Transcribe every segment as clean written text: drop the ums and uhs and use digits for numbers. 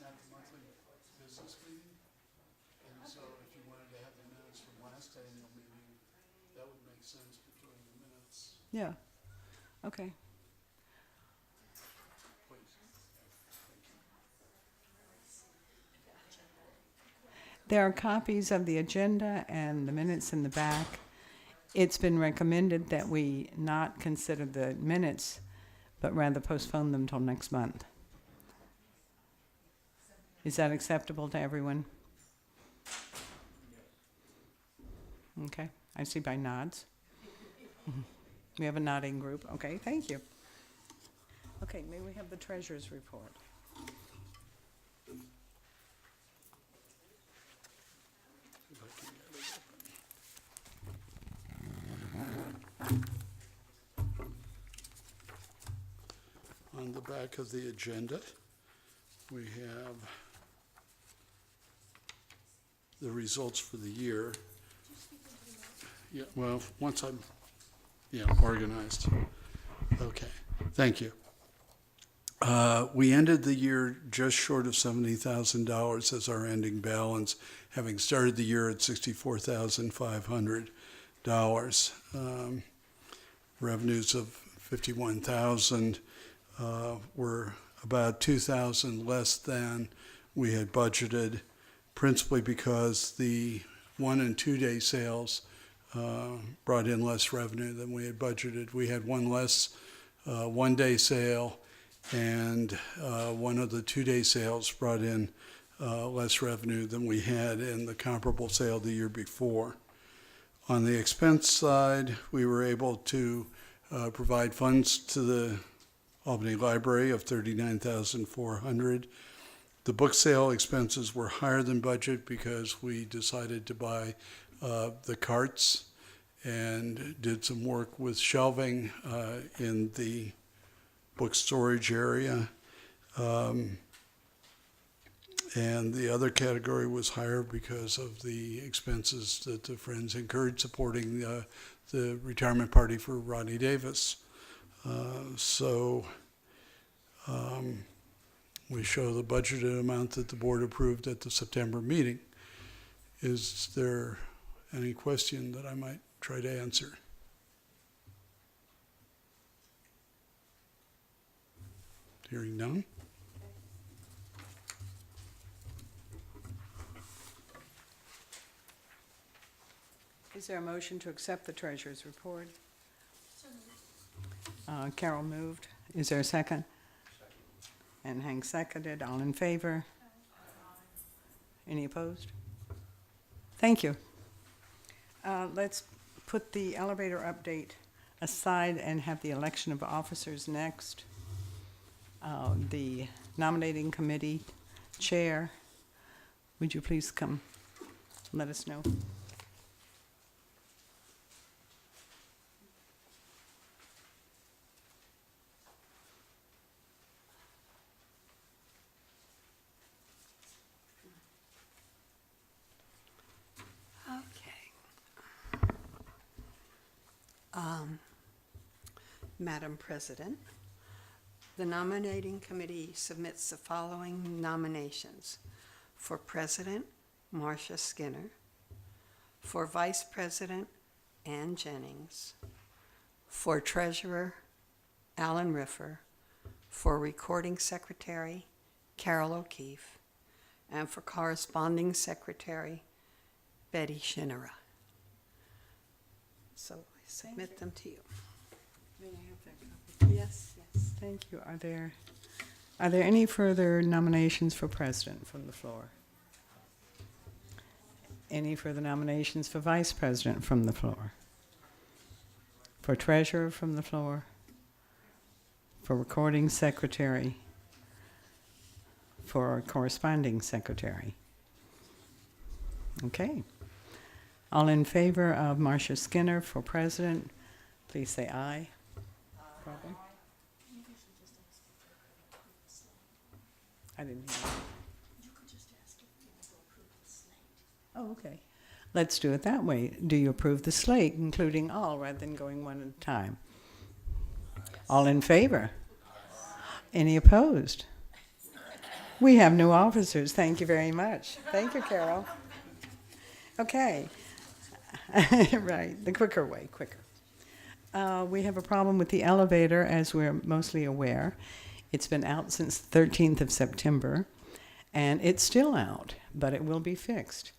have the monthly business meeting. And so if you wanted to have the minutes from last annual meeting, that would make sense between the minutes. Yeah, okay. Please. Thank you. There are copies of the agenda and the minutes in the back. It's been recommended that we not consider the minutes, but rather postpone them till next month. Is that acceptable to everyone? Okay, I see by nods. We have a nodding group. Okay, thank you. Okay, may we have the treasurer's report? If I can get it open. On the back of the agenda, we have the results for the year. Yeah, well, once I'm, organized. Okay, thank you. We ended the year just short of $70,000 as our ending balance, having started the year at $64,500. Revenues of $51,000 were about $2,000 less than we had budgeted, principally because the 1 and 2 day sales brought in less revenue than we had budgeted. We had one less 1 day sale, and one of the 2 day sales brought in less revenue than we had in the comparable sale the year before. On the expense side, we were able to provide funds to the Albany Library of $39,400. The book sale expenses were higher than budget because we decided to buy the carts and did some work with shelving in the book storage area. And the other category was higher because of the expenses that the Friends incurred supporting the retirement party for Rodney Davis. We show the budgeted amount that the board approved at the September meeting. Is there any question that I might try to answer? Hearing none. Is there a motion to accept the treasurer's report? Carol moved. Is there a second? And Hank seconded. All in favor? Any opposed? Thank you. Let's put the elevator update aside and have the election of officers next. The nominating committee chair, would you please come let us know? Madam President, the nominating committee submits the following nominations: for President, Marcia Skinner; for Vice President, Ann Jennings; for Treasurer, Alan Riffer; for Recording Secretary, Carol O'Keefe; and for Corresponding Secretary, Betty Shinera. So I submit them to you. May I have that copy? Yes, yes. Thank you. Are there any further nominations for president from the floor? Any further nominations for vice president from the floor? For treasurer from the floor? For recording secretary? For corresponding secretary? Okay. All in favor of Marcia Skinner for president, please say aye. Problem? I didn't hear that. You could just ask if people approve the slate. Oh, okay. Let's do it that way. Do you approve the slate, including all, rather than going one at a time? All in favor? Any opposed? We have new officers. Thank you very much. Thank you, Carol. Okay. Right, the quicker way, quicker. We have a problem with the elevator, as we're mostly aware. It's been out since the 13th of September, and it's still out, but it will be fixed.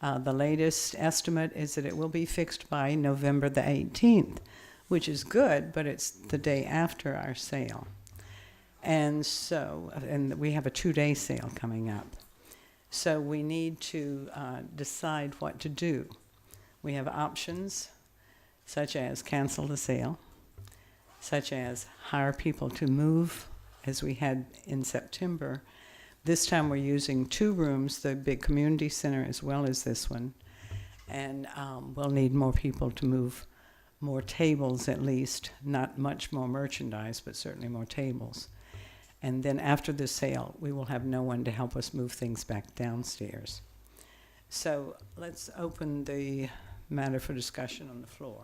The latest estimate is that it will be fixed by November the 18th, which is good, but it's the day after our sale. And we have a 2-day sale coming up. So we need to decide what to do. We have options such as cancel the sale, such as hire people to move, as we had in September. This time we're using 2 rooms, the big community center as well as this one. And we'll need more people to move more tables at least, not much more merchandise, but certainly more tables. And then after the sale, we will have no one to help us move things back downstairs. So let's open the matter for discussion on the floor.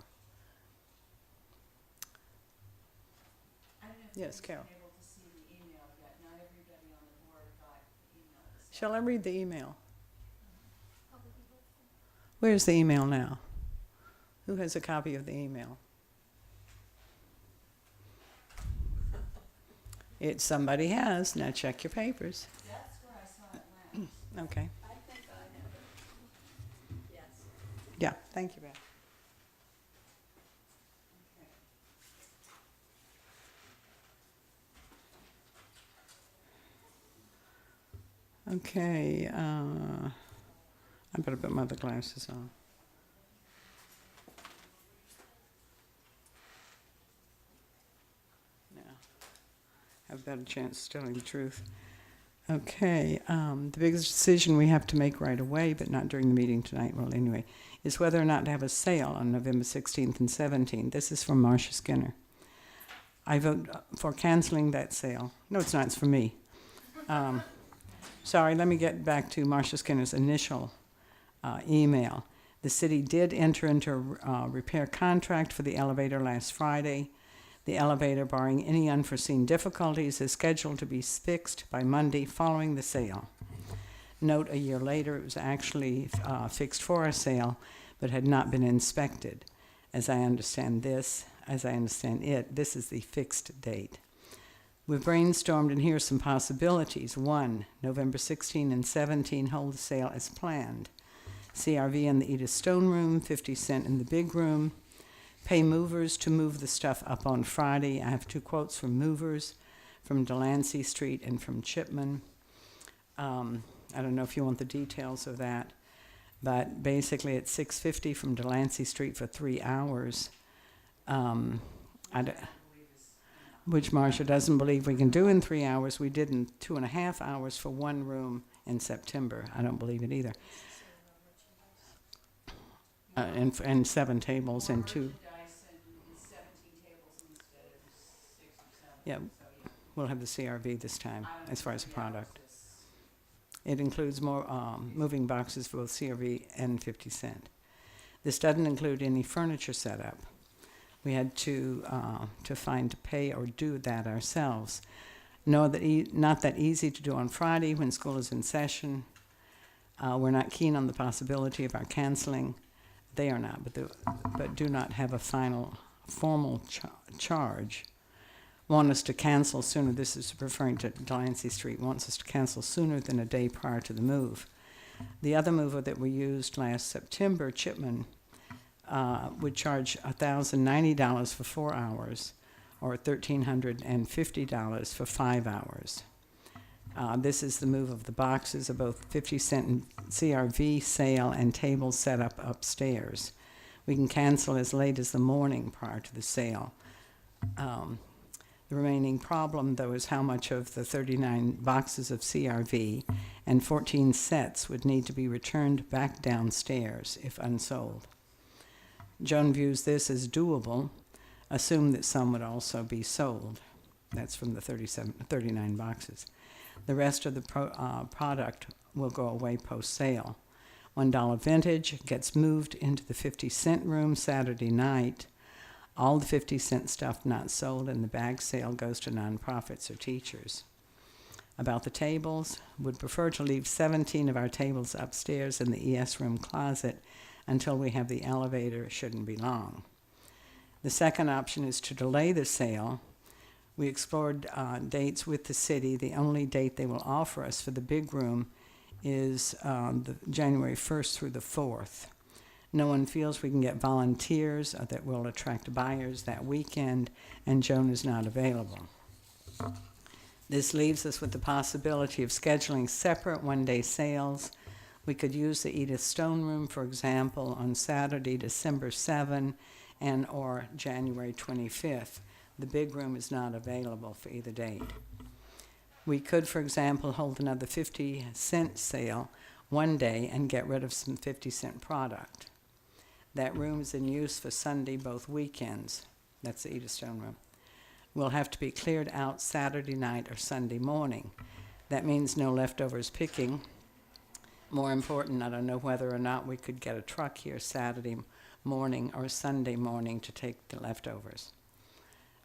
Yes, Carol. Able to see the email yet. Not everybody on the board got the email. Shall I read the email? Where's the email now? Who has a copy of the email? Somebody has. Now check your papers. That's where I saw it last. Okay. I think I have it. Yes. Yeah, thank you, Beth. Okay, I better put my other glasses on. Now, have a better chance of telling the truth. Okay, the biggest decision we have to make right away, but not during the meeting tonight, well, anyway, is whether or not to have a sale on November 16th and 17th. This is from Marcia Skinner. I vote for canceling that sale. No, it's not, it's for me. Sorry, let me get back to Marcia Skinner's initial email. The city did enter into a repair contract for the elevator last Friday. The elevator, barring any unforeseen difficulties, is scheduled to be fixed by Monday following the sale. Note, a year later, it was actually fixed for a sale, but had not been inspected. As I understand it, this is the fixed date. We've brainstormed, and here are some possibilities. 1, November 16 and 17, hold the sale as planned. CRV in the Edith Stone room, 50 cents in the big room. Pay movers to move the stuff up on Friday. I have 2 quotes from movers, from Delancey Street and from Chipman. I don't know if you want the details of that, but basically it's $650 from Delancey Street for 3 hours. Which Marcia doesn't believe we can do in 3 hours. We did in 2.5 hours for 1 room in September. I don't believe it either. And 7 tables and 2. Merchandise and 17 tables instead of 6 or 7. Yeah, we'll have the CRV this time as far as the product. It includes more moving boxes for both CRV and 50 cent. This doesn't include any furniture setup. We had to pay or do that ourselves. Not that easy to do on Friday when school is in session. We're not keen on the possibility of our canceling. They are not, but do not have a formal charge. Want us to cancel sooner. This is referring to Delancey Street. Wants us to cancel sooner than a day prior to the move. The other mover that we used last September, Chipman, would charge $1,090 for 4 hours, or $1,350 for 5 hours. This is the move of the boxes of both 50 cent CRV sale and tables set up upstairs. We can cancel as late as the morning prior to the sale. The remaining problem, though, is how much of the 39 boxes of CRV and 14 sets would need to be returned back downstairs if unsold. Joan views this as doable. Assume that some would also be sold. That's from the 39 boxes. The rest of the product will go away post-sale. $1 vintage gets moved into the 50 cent room Saturday night. All the 50 cent stuff not sold in the bag sale goes to nonprofits or teachers. About the tables, would prefer to leave 17 of our tables upstairs in the ES room closet until we have the elevator. It shouldn't be long. The second option is to delay the sale. We explored dates with the city. The only date they will offer us for the big room is the January 1st through the 4th. No one feels we can get volunteers or that will attract buyers that weekend, and Joan is not available. This leaves us with the possibility of scheduling separate one-day sales. We could use the Edith Stone Room, for example, on Saturday, December 7 and or January 25th. The big room is not available for either date. We could, for example, hold another 50-cent sale one day and get rid of some 50-cent product. That room is in use for Sunday both weekends. That's the Edith Stone Room. Will have to be cleared out Saturday night or Sunday morning. That means no leftovers picking. More important, I don't know whether or not we could get a truck here Saturday morning or Sunday morning to take the leftovers.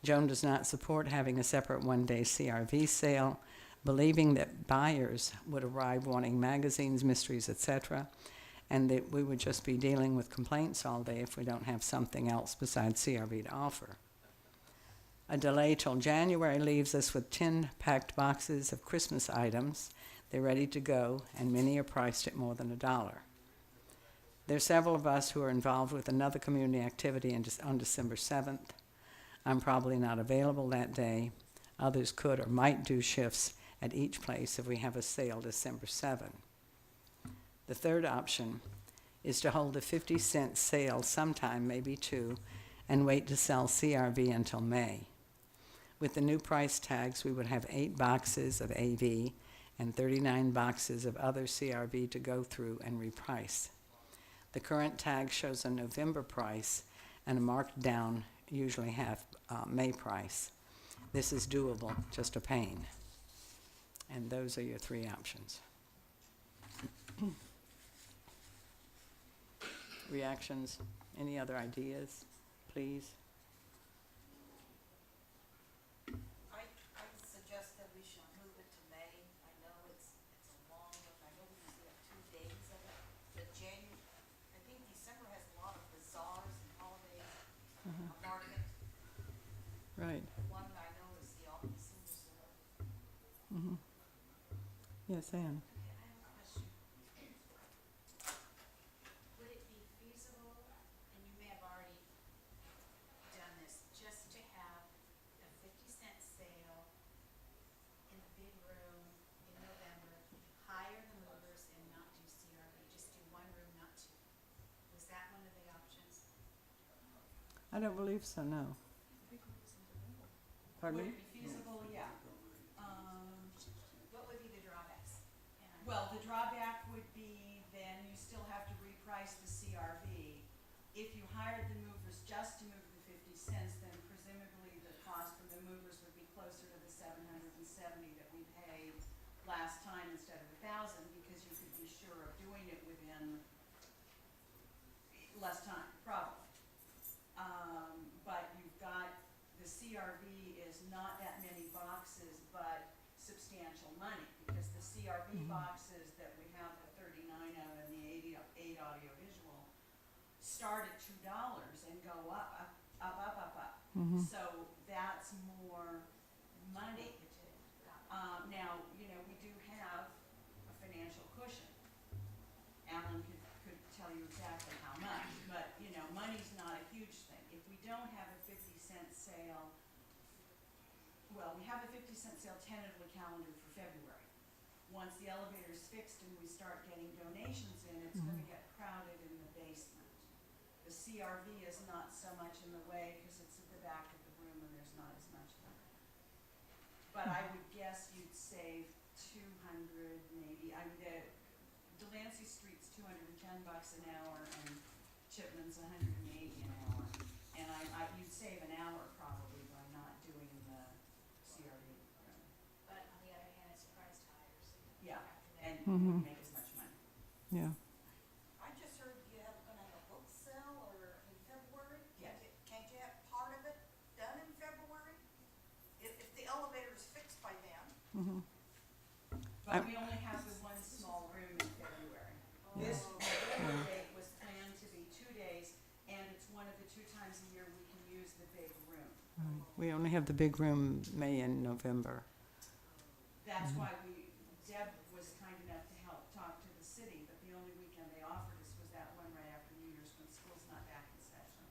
Joan does not support having a separate one-day CRV sale, believing that buyers would arrive wanting magazines, mysteries, etc., and that we would just be dealing with complaints all day if we don't have something else besides CRV to offer. A delay till January leaves us with 10 packed boxes of Christmas items. They're ready to go, and many are priced at more than $1. There are several of us who are involved with another community activity on December 7th. I'm probably not available that day. Others could or might do shifts at each place if we have a sale December 7. The third option is to hold a 50-cent sale sometime, maybe two, and wait to sell CRV until May. With the new price tags, we would have 8 boxes of AV and 39 boxes of other CRV to go through and reprice. The current tag shows a November price and a marked down, usually half May price. This is doable, just a pain. And those are your 3 options. Reactions? Any other ideas, please? I would suggest that we should move it to May. I know it's a long look. I know we usually have 2 days of it, but I think December has a lot of bazaars and holidays, a market. Right. One I know is the Albany Senior Center. Yes, Anne? Okay, I have a question. Would it be feasible, and you may have already done this, just to have a 50-cent sale in the big room in November, hire the movers and not do CRV, just do one room, not 2? Was that one of the options? I don't believe so, no. Pardon me? Would it be feasible? Yeah. What would be the drawbacks? Well, the drawback would be then you still have to reprice the CRV. If you hired the movers just to move the 50 cents, then presumably the cost for the movers would be closer to the $770 that we paid last time instead of $1,000, because you could be sure of doing it within less time, probably. But you've got, the CRV is not that many boxes, but substantial money, because the CRV boxes that we have the 39 of and the 8 audiovisual start at $2 and go up. So that's more money. Now, we do have a financial cushion. Alan could tell you exactly how much, but, money's not a huge thing. If we don't have a 50-cent sale, well, we have a 50-cent sale tentatively calendared for February. Once the elevator's fixed and we start getting donations in, it's going to get crowded in the basement. The CRV is not so much in the way because it's at the back of the room and there's not as much of it. But I would guess you'd save $200 maybe. Delancey Street's $210 an hour and Chipman's $180 an hour. And you'd save an hour probably by not doing the CRV room. But on the other hand, it's priced higher, so you Yeah, have to and then. you wouldn't make as much money. Yeah. I just heard you gonna have a book sale or in February? Yes. Can't you have part of it done in February? If the elevator is fixed by then, But we only have the one small room in February. This November date was planned to be 2 days, and it's one of the 2 times a year we can use the big room. We only have the big room May and November. That's why Deb was kind enough to help talk to the city, but the only weekend they offered us was that one right after New Year's when school's not back in session.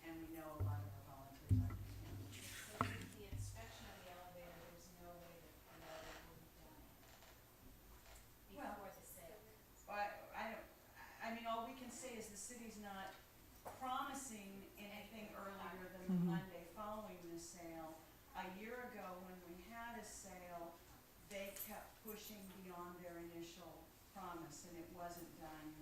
And we know a lot of our volunteers aren't going to handle it. So with the inspection of the elevator, there's no way that the elevator will be done before the sale. I mean, all we can say is the city's not promising anything earlier than the Monday following the sale. A year ago, when we had a sale, they kept pushing beyond their initial promise, and it wasn't done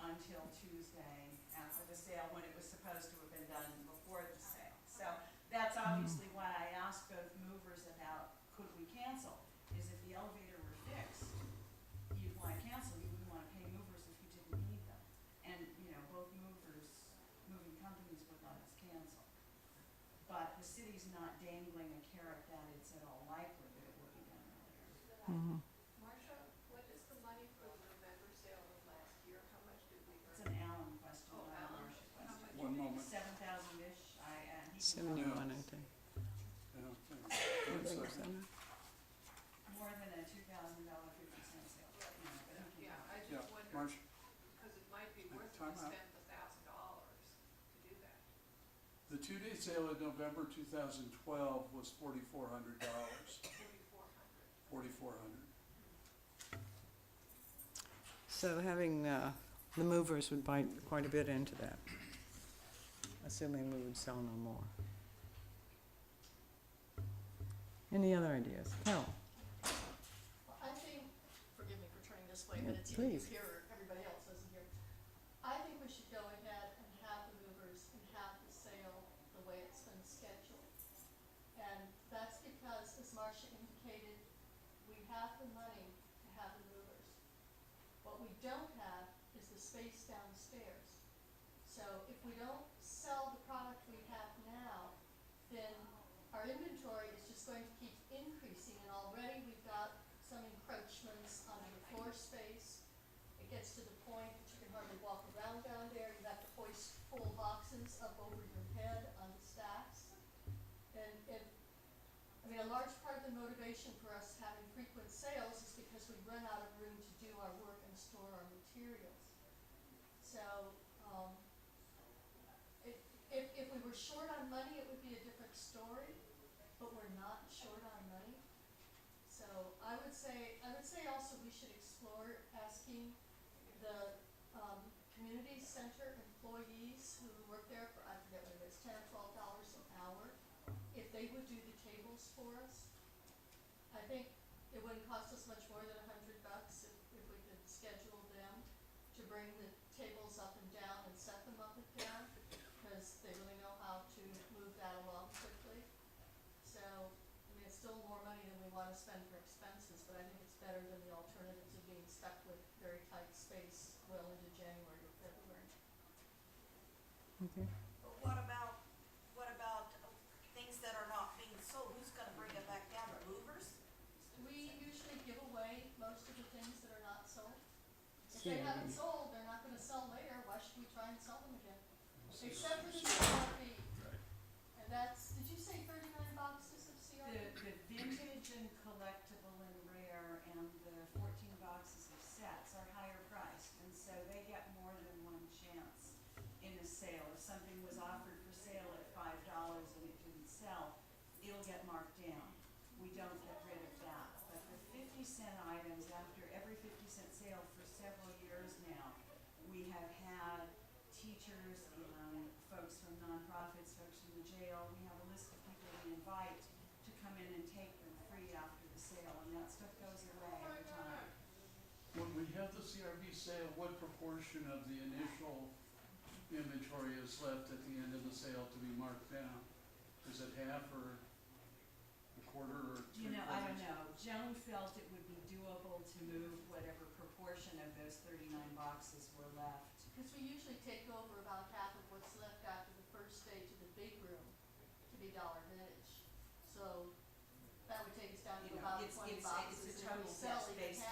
until Tuesday after the sale, when it was supposed to have been done before the sale. So that's obviously why I asked both movers about, could we cancel? Is if the elevator were fixed, you'd want to cancel, you wouldn't want to pay movers if you didn't need them. And, you know, both moving companies would let us cancel. But the city's not dangling a carrot that it's at all likely that it will be done earlier. Marcia, what is the money for the November sale of last year? How much did we It's earn? an Allen question, Oh, not a Allen. Marcia How question. much? 1 moment. 7,000-ish, he can 71, I think. Yeah, thanks. What One was second. that? more than a $2,000 50-cent sale, you know, but he can. Yeah, I Yeah, just wondered, Marcia, because it might be worth it to time out. spend $1,000 to do that. the 2-day sale in November 2012 was $4,400. 4,400. So having the movers would bite quite a bit into that, assuming we would sell no more. Any other ideas? Carol? Well, I think, forgive me for turning this way, Yeah, but it's either you please. here or everybody else isn't here. I think we should go ahead and have the movers and have the sale the way it's been scheduled. And that's because, as Marcia indicated, we have the money to have the movers. What we don't have is the space downstairs. So if we don't sell the product we have now, then our inventory is just going to keep increasing, and already we've got some encroachments onto the floor space. It gets to the point that you can hardly walk around down there. You have to hoist full boxes up over your head on the stacks. And I mean, a large part of the motivation for us having frequent sales is because we run out of room to do our work and store our materials. So, if we were short on money, it would be a different story, but we're not short on money. So I would say also we should explore asking the community center employees who work there for, I forget what it is, $10 or $12 an hour, if they would do the tables for us. I think it wouldn't cost us much more than $100 if we could schedule them to bring the tables up and down and set them up and down, because they really know how to move that along quickly. So, I mean, it's still more money than we want to spend for expenses, but I think it's better than the alternatives of being stuck with very tight space well into January or February. Okay. But what about things that are not being sold? Who's gonna bring it back down, the movers? We usually give away most of the things that are not sold. If they haven't sold, they're not gonna sell later, why should we try and sell them again? Except for the CRV. And that's, did you say 39 boxes of CRV? The vintage and collectible and rare and the 14 boxes of sets are higher priced, and so they get more than one chance in a sale. If something was offered for sale at $5 and it didn't sell, it'll get marked down. We don't get rid of that. But the 50-cent items, after every 50-cent sale for several years now, we have had teachers and folks from nonprofits, folks from the jail. We have a list of people we invite to come in and take them free after the sale, and that stuff goes away every time. When we have the CRV sale, what proportion of the initial inventory is left at the end of the sale to be marked down? Is it half or a quarter or You know, three-quarters? I don't know. Joan felt it would be doable to move whatever proportion of those 39 boxes were left. Because we usually take over about half of what's left after the first day to the big room to be dollar vintage. So that would take us down to You know, about it's 20 a boxes. If we total sell guess even based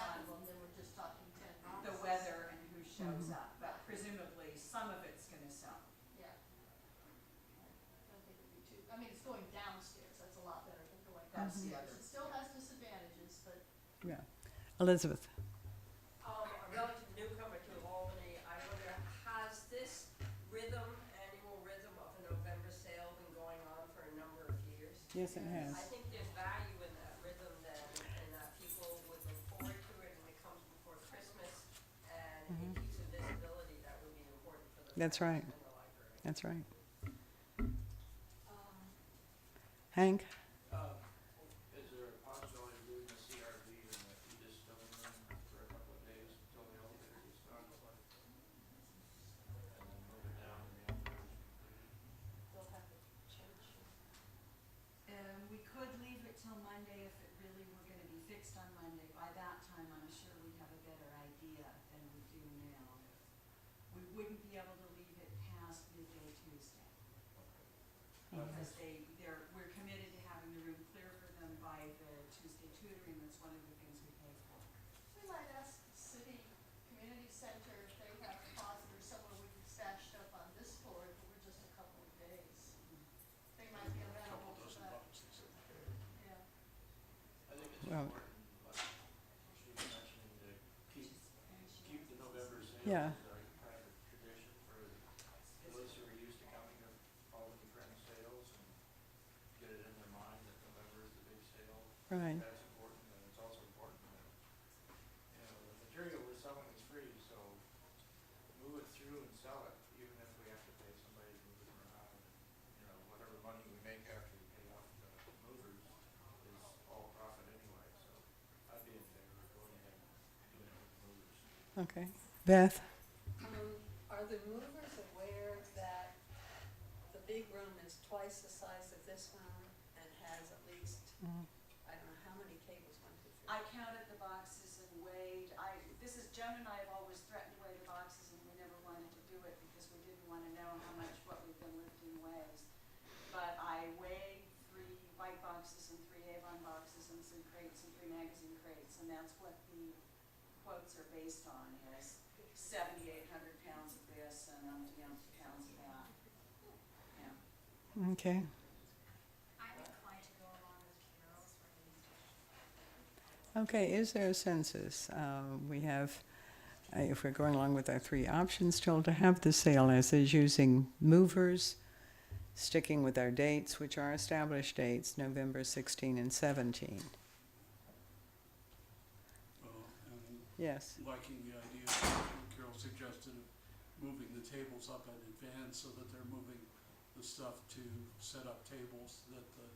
shows up, but presumably some of it's gonna sell. Yeah. I don't think it'd be too, I mean, it's going downstairs, that's a lot better than going That's the upstairs. other. It still has disadvantages, but Yeah. Elizabeth? A relative newcomer to Albany, I wonder, has this rhythm, annual rhythm of a November sale been going on for a number of years? Yes, it has. I think there's value in that rhythm then, and that people would look forward to it, and it comes before Christmas, and it keeps a visibility that would be important for the That's right. and the library. That's right. Hank? Is there a possibility of doing the CRV in the e-distilling room for a couple of days until the elevator gets done? And then move it down and the elevator's completed? they'll have to change. We could leave it till Monday if it really were gonna be fixed on Monday. By that time, I'm sure we'd have a better idea than we do now. We wouldn't be able to leave it past midday Tuesday. Because we're committed to having the room clear for them by the Tuesday tutoring, that's one of the things we pay for. We might ask the city community center if they have a closet or somewhere we can stash stuff on this floor if it were just a couple of days. They might be amenable to that. Yeah. I think it's Well- important, like she was mentioning, to keep the November sales Yeah. as a kind of tradition for those who are used to coming to Albany Friends sales and get it in their mind that November is the big sale. Right. That's important, and it's also important that, the material we're selling is free, so move it through and sell it, even if we have to pay somebody to move it around. Whatever money we make after we pay off the movers is all profit anyway, so I'd be in favor of going ahead and doing it with the movers. Okay. Beth? Are the movers aware that the big room is twice the size of this one and has at least, I don't know how many tables, 1, 2, 3? I counted the boxes and weighed, Jen and I have always threatened to weigh the boxes and we never wanted to do it because we didn't wanna know how much what we've been lifting weighs. But I weighed 3 white boxes and 3 Avon boxes and some crates and 3 magazine crates, and that's what the quotes are based on, is 7,800 pounds of this and umpty pounds of that. Yeah. Okay. I'm inclined to go along with Carol's recommendation. Okay, is there a census? We have, if we're going along with our 3 options, still to have the sale as is, using movers, sticking with our dates, which are established dates, November 16 and 17. And Yes. liking the idea that Carol suggested of moving the tables up in advance so that they're moving the stuff to set up tables that the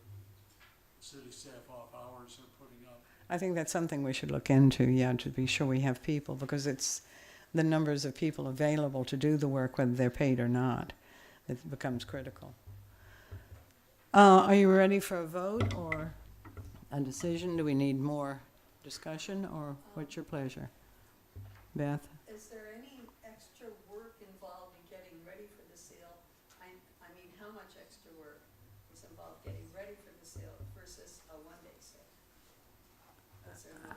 city staff off hours are putting up. I think that's something we should look into, yeah, to be sure we have people, because it's the numbers of people available to do the work, whether they're paid or not, that becomes critical. Are you ready for a vote or a decision? Do we need more discussion, or what's your pleasure? Beth? Is there any extra work involved in getting ready for the sale? I mean, how much extra work is involved getting ready for the sale versus a one-day sale? Is there any?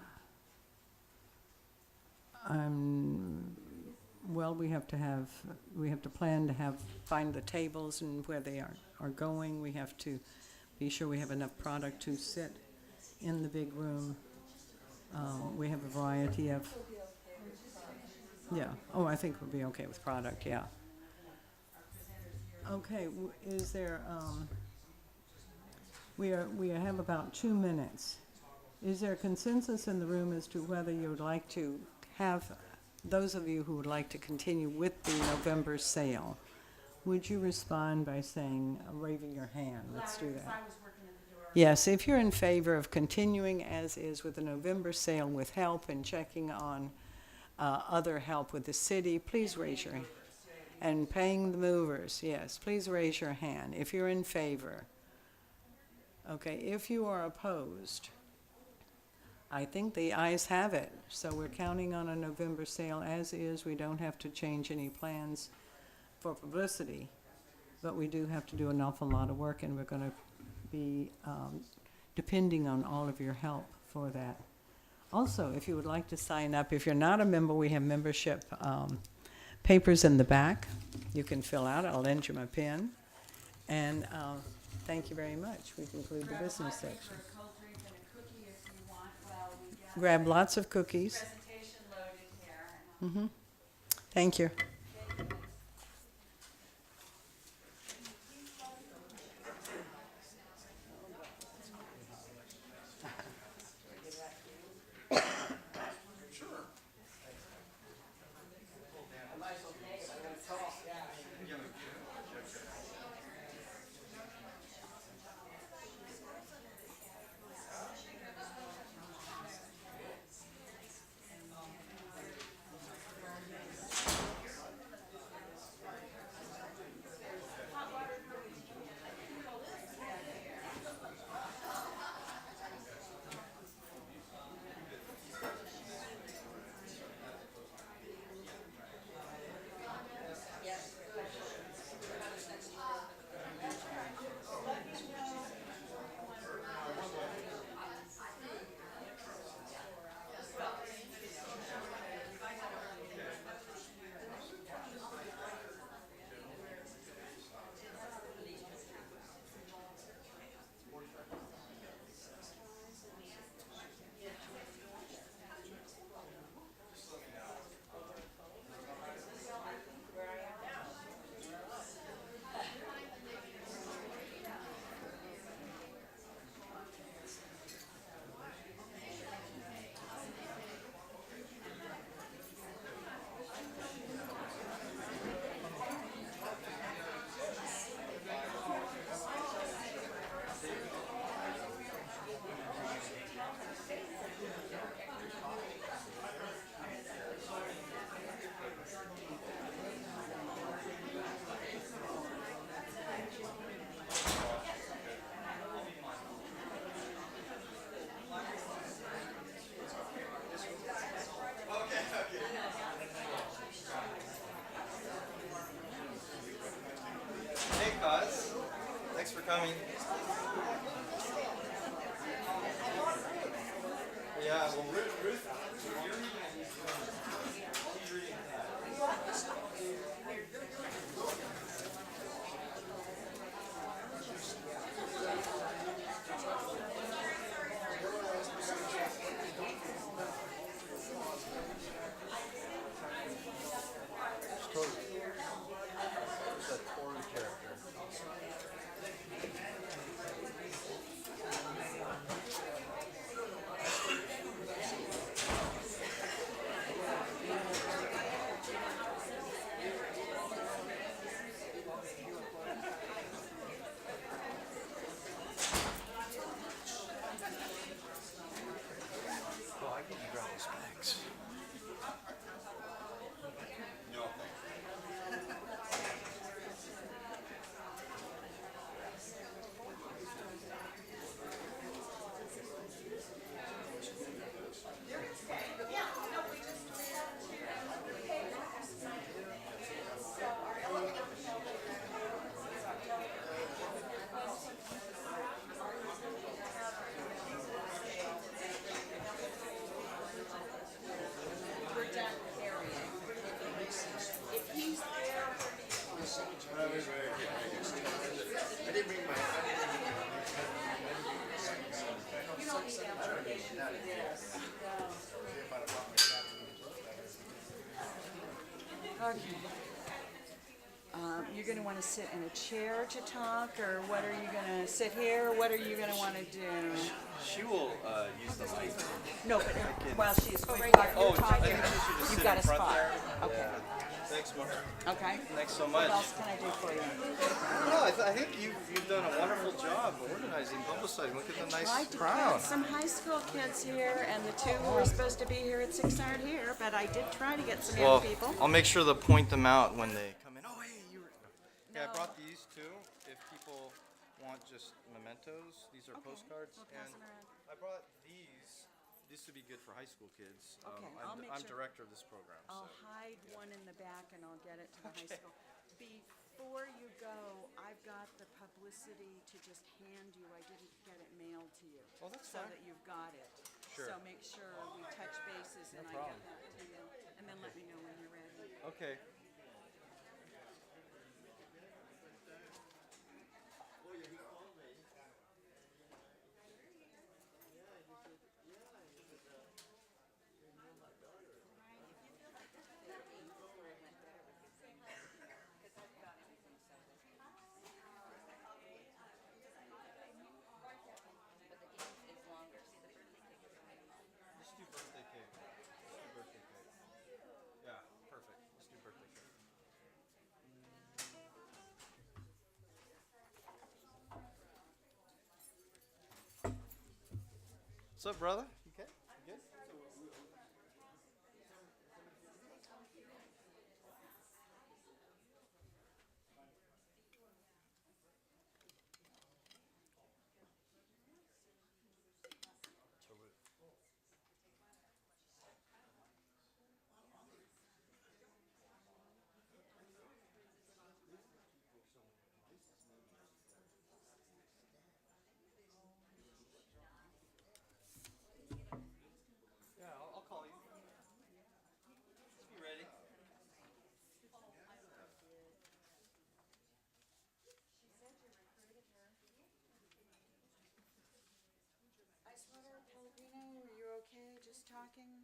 Well, we have to plan to find the tables and where they are going. We have to be sure we have enough product to sit in the big room. We have a variety of, Will be okay with product? yeah. Oh, I think we'll be okay with product, yeah. Okay, is there, we have about 2 minutes. Is there consensus in the room as to whether you would like to have, those of you who would like to continue with the November sale, would you respond by saying, waving your hand? Let's do that. I was working at the door. Yes, if you're in favor of continuing as is with the November sale with help and checking on other help with the city, please raise your hand. And paying the movers, yes, please raise your hand if you're in favor. Okay, if you are opposed, I think the ayes have it. So we're counting on a November sale as is. We don't have to change any plans for publicity, but we do have to do an awful lot of work, and we're going to be depending on all of your help for that. Also, if you would like to sign up, if you're not a member, we have membership papers in the back. You can fill out. I'll lend you my pen. And thank you very much. We conclude the business section. For a cold drink and a cookie if you want, while we get Grab lots of cookies. presentation loaded here. Thank you. Hey, Cos. Thanks for coming. Yeah, well, Ruth, you're reading it. She's reading that. Toru. It's a Toru character. Oh, I can grab those bags. No, We're done carrying. If he's there, I didn't bring my. you don't need application for this. Okay. You're gonna wanna sit in a chair to talk, or what are you gonna, sit here? What are you gonna wanna do? She will use the mic. No, but while she's Oh, you're I think talking, you should just you've sit got in a front spot. there. Okay, Yeah. Thanks, Mark. okay. Thanks so What much. else can I do for you? I don't know. I think you've done a wonderful job organizing, publicizing. Look at the nice Tried to crowd. get some high school kids here, and the two who were supposed to be here at 6 aren't here, but I did try to get some Well, young people. I'll make sure to point them out when they come in. Oh, hey, you were. Yeah, I No. brought these too. If people want just mementos, these are Okay, postcards, we'll pass and them around. I brought these. This would be good for high school kids. Okay, I'll make I'm sure- director of this program. I'll So. hide one in the back and I'll get it to the high school. Before you go, I've got the publicity to just hand you. I didn't get it mailed to you. Oh, that's so fine. that you've got it. Sure. So make sure we touch bases and I problem. get that to you. And then let me know when you're ready. Okay. What's up, brother? You okay? You good? Yeah, I'll call you. Just be ready. Ice water, Pellegrino, are you okay, just talking?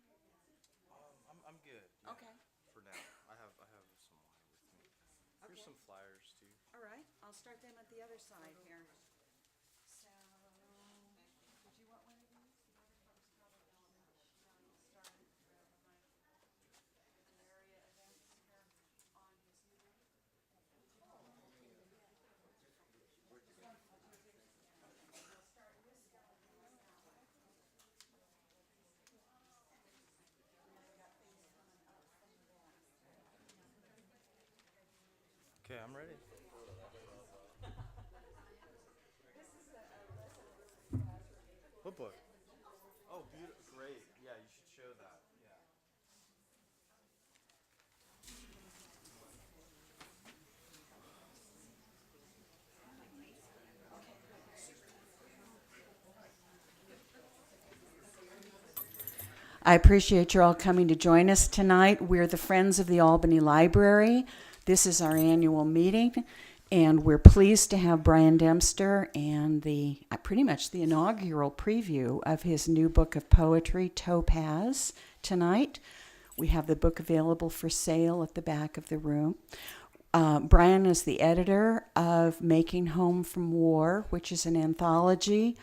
I'm good. Yeah, Okay, for now. I have some water with me. Here's Okay. some flyers too. all right, I'll start them at the other side here. So, did you want one of these? The other folks probably don't. Start behind an area events here on his new roof. Okay, I'm ready. What book? Oh, beautiful. Great. Yeah, you should show that. Yeah. I appreciate you all coming to join us tonight. We're the Friends of the Albany Library. This is our annual meeting, and we're pleased to have Brian Dempster and pretty much the inaugural preview of his new book of poetry, Topaz, tonight. We have the book available for sale at the back of the room. Brian is the editor of Making Home from War, which is an anthology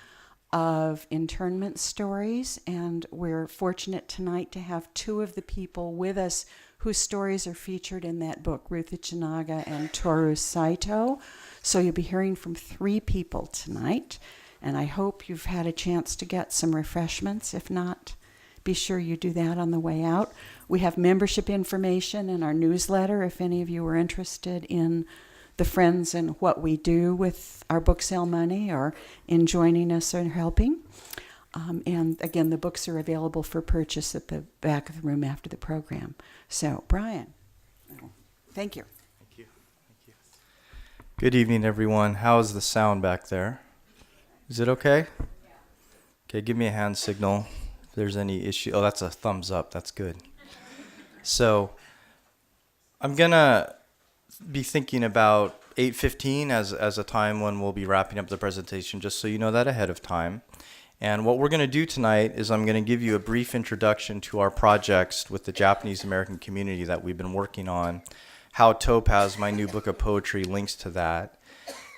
of internment stories, and we're fortunate tonight to have two of the people with us whose stories are featured in that book, Ruth Ichinaga and Toru Saito. So you'll be hearing from three people tonight, and I hope you've had a chance to get some refreshments. If not, be sure you do that on the way out. We have membership information in our newsletter if any of you are interested in the Friends and what we do with our book sale money or in joining us or helping. And again, the books are available for purchase at the back of the room after the program. So, Brian, thank you. Thank you. Thank you. Good evening, everyone. How's the sound back there? Is it okay? Okay, give me a hand signal if there's any issue. Oh, that's a thumbs up. That's good. So, I'm going to be thinking about 8:15 as a time when we'll be wrapping up the presentation, just so you know that ahead of time. And what we're going to do tonight is I'm going to give you a brief introduction to our projects with the Japanese-American community that we've been working on, how Topaz, my new book of poetry, links to that.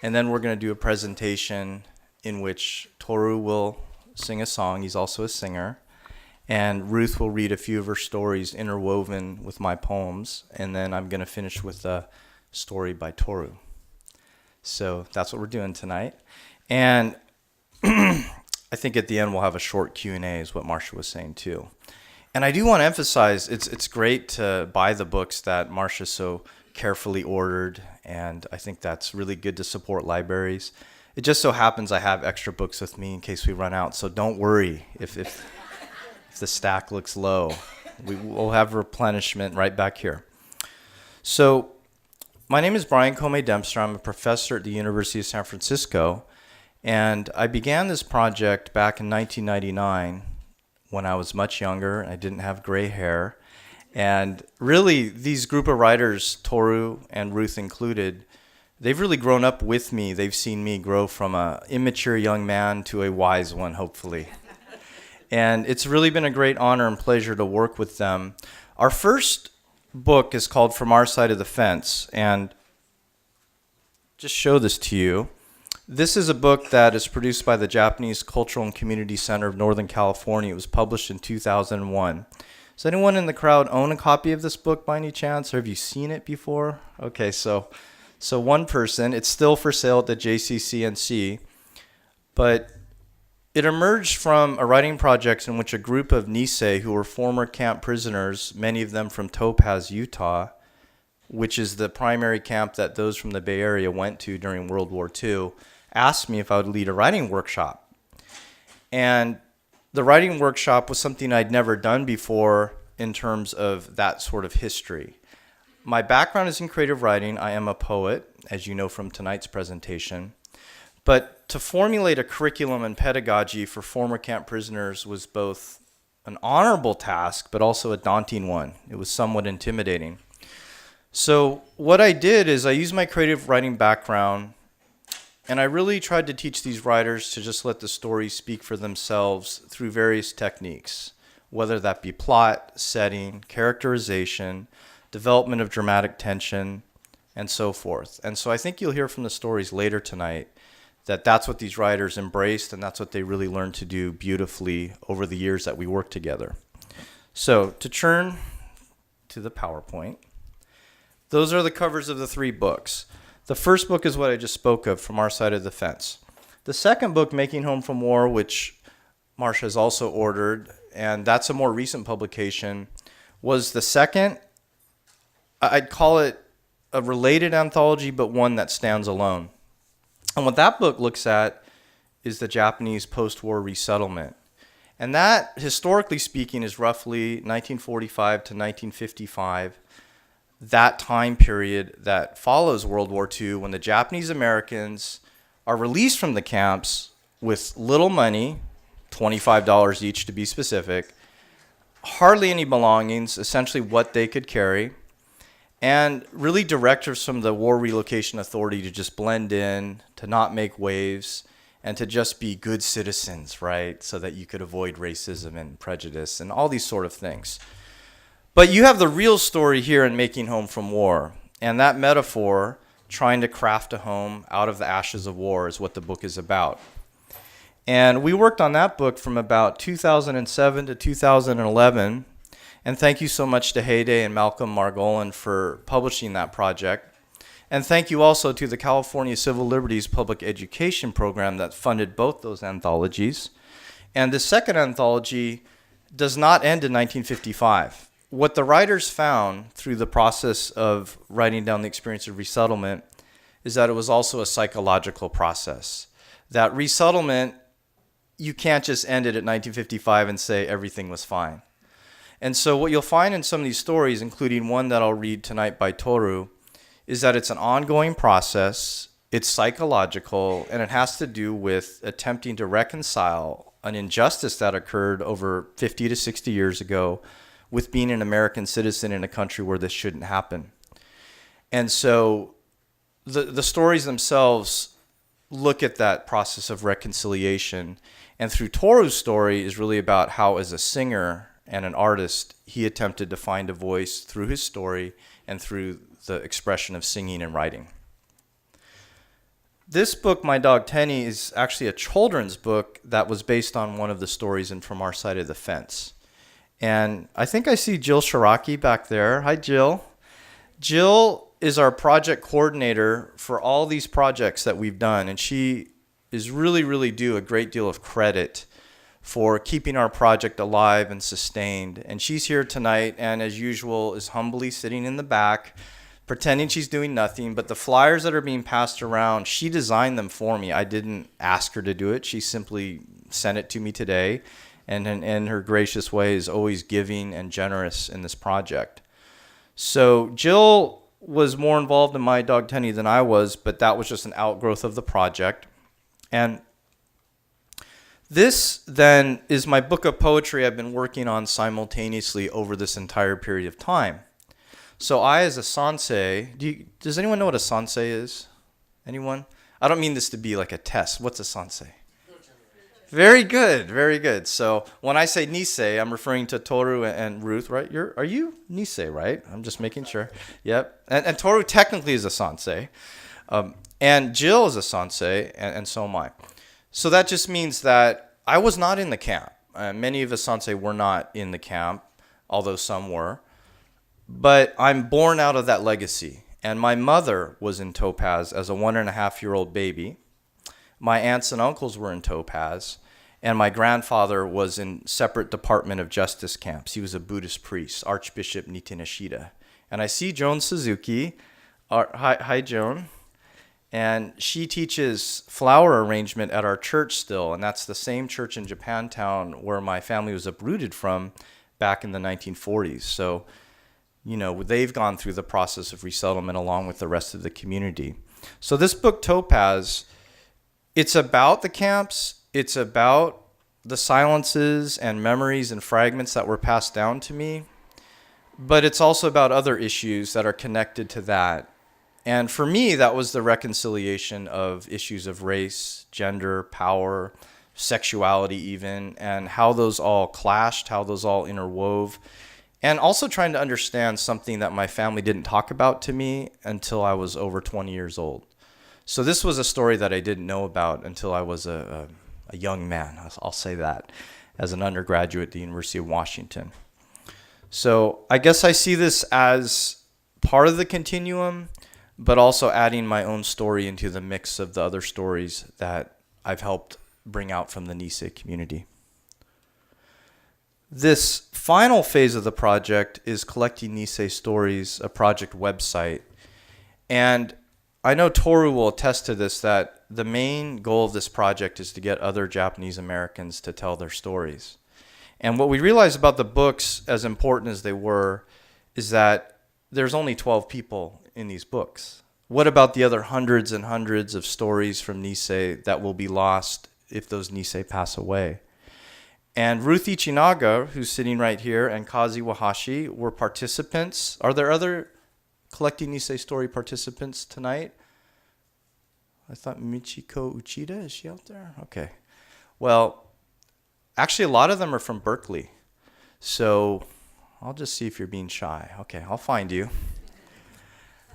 And then we're going to do a presentation in which Toru will sing a song. He's also a singer. And Ruth will read a few of her stories interwoven with my poems. And then I'm going to finish with a story by Toru. So that's what we're doing tonight. And I think at the end we'll have a short Q&A is what Marcia was saying too. And I do want to emphasize it's great to buy the books that Marcia so carefully ordered, and I think that's really good to support libraries. It just so happens I have extra books with me in case we run out, so don't worry if the stack looks low. We'll have replenishment right back here. So my name is Brian Komei Dempster. I'm a professor at the University of San Francisco, and I began this project back in 1999 when I was much younger and I didn't have gray hair. And really, these group of writers, Toru and Ruth included, they've really grown up with me. They've seen me grow from an immature young man to a wise one, hopefully. And it's really been a great honor and pleasure to work with them. Our first book is called From Our Side of the Fence, and just show this to you. This is a book that is produced by the Japanese Cultural and Community Center of Northern California. It was published in 2001. Does anyone in the crowd own a copy of this book by any chance, or have you seen it before? Okay, so one person. It's still for sale at the JCCNC, but It emerged from a writing project in which a group of Nisei, who were former camp prisoners, many of them from Topaz, Utah, which is the primary camp that those from the Bay Area went to during World War II, asked me if I would lead a writing workshop. And the writing workshop was something I'd never done before in terms of that sort of history. My background is in creative writing. I am a poet, as you know from tonight's presentation. But to formulate a curriculum and pedagogy for former camp prisoners was both an honorable task, but also a daunting one. It was somewhat intimidating. So what I did is I used my creative writing background, and I really tried to teach these writers to just let the stories speak for themselves through various techniques, whether that be plot, setting, characterization, development of dramatic tension, and so forth. And so I think you'll hear from the stories later tonight that that's what these writers embraced, and that's what they really learned to do beautifully over the years that we worked together. So to turn to the PowerPoint, those are the covers of the 3 books. The first book is what I just spoke of, From Our Side of the Fence. The second book, Making Home from War, which Marcia has also ordered, and that's a more recent publication, was the second. I'd call it a related anthology, but one that stands alone. And what that book looks at is the Japanese post-war resettlement. And that, historically speaking, is roughly 1945 to 1955, that time period that follows World War II, when the Japanese-Americans are released from the camps with little money, $25 each to be specific, hardly any belongings, essentially what they could carry, and really directives from the War Relocation Authority to just blend in, to not make waves, and to just be good citizens, right? So that you could avoid racism and prejudice and all these sort of things. But you have the real story here in Making Home from War. And that metaphor, trying to craft a home out of the ashes of war, is what the book is about. And we worked on that book from about 2007 to 2011. And thank you so much to Heyday and Malcolm Margolin for publishing that project. And thank you also to the California Civil Liberties Public Education Program that funded both those anthologies. And the second anthology does not end in 1955. What the writers found through the process of writing down the experience of resettlement is that it was also a psychological process. That resettlement, you can't just end it at 1955 and say everything was fine. And so what you'll find in some of these stories, including one that I'll read tonight by Toru, is that it's an ongoing process, it's psychological, and it has to do with attempting to reconcile an injustice that occurred over 50 to 60 years ago with being an American citizen in a country where this shouldn't happen. And so the stories themselves look at that process of reconciliation. And through Toru's story is really about how, as a singer and an artist, he attempted to find a voice through his story and through the expression of singing and writing. This book, My Dog Tenny, is actually a children's book that was based on one of the stories in From Our Side of the Fence. And I think I see Jill Shiraki back there. Hi, Jill. Jill is our project coordinator for all these projects that we've done, and she is really due a great deal of credit for keeping our project alive and sustained. And she's here tonight, and as usual, is humbly sitting in the back, pretending she's doing nothing. But the flyers that are being passed around, she designed them for me. I didn't ask her to do it. She simply sent it to me today. And in her gracious way is always giving and generous in this project. So Jill was more involved in My Dog Tenny than I was, but that was just an outgrowth of the project. And this then is my book of poetry I've been working on simultaneously over this entire period of time. So I, as a sansei, does anyone know what a sansei is? Anyone? I don't mean this to be like a test. What's a sansei? Very good, very good. So when I say Nisei, I'm referring to Toru and Ruth, right? Are you Nisei, right? I'm just making sure. Yep. And Toru technically is a sansei. And Jill is a sansei, and so am I. So that just means that I was not in the camp. Many of the sansei were not in the camp, although some were. But I'm born out of that legacy. And my mother was in Topaz as a 1.5-year-old baby. My aunts and uncles were in Topaz. And my grandfather was in separate Department of Justice camps. He was a Buddhist priest, Archbishop Nitinashita. And I see Joan Suzuki. Hi, Joan. And she teaches flower arrangement at our church still, and that's the same church in Japantown where my family was uprooted from back in the 1940s. So, you know, they've gone through the process of resettlement along with the rest of the community. So this book, Topaz, it's about the camps, it's about the silences and memories and fragments that were passed down to me, but it's also about other issues that are connected to that. And for me, that was the reconciliation of issues of race, gender, power, sexuality even, and how those all clashed, how those all interwove, and also trying to understand something that my family didn't talk about to me until I was over 20 years old. So this was a story that I didn't know about until I was a young man, I'll say that, as an undergraduate at the University of Washington. So I guess I see this as part of the continuum, but also adding my own story into the mix of the other stories that I've helped bring out from the Nisei community. This final phase of the project is collecting Nisei stories, a project website. And I know Toru will attest to this, that the main goal of this project is to get other Japanese Americans to tell their stories. And what we realized about the books, as important as they were, is that there's only 12 people in these books. What about the other hundreds and hundreds of stories from Nisei that will be lost if those Nisei pass away? And Ruth Ichinaga, who's sitting right here, and Kazi Wahashi were participants. Are there other Collecting Nisei Story participants tonight? I thought Michiko Uchida, is she out there? Okay. Well, actually a lot of them are from Berkeley. So I'll just see if you're being shy. Okay, I'll find you.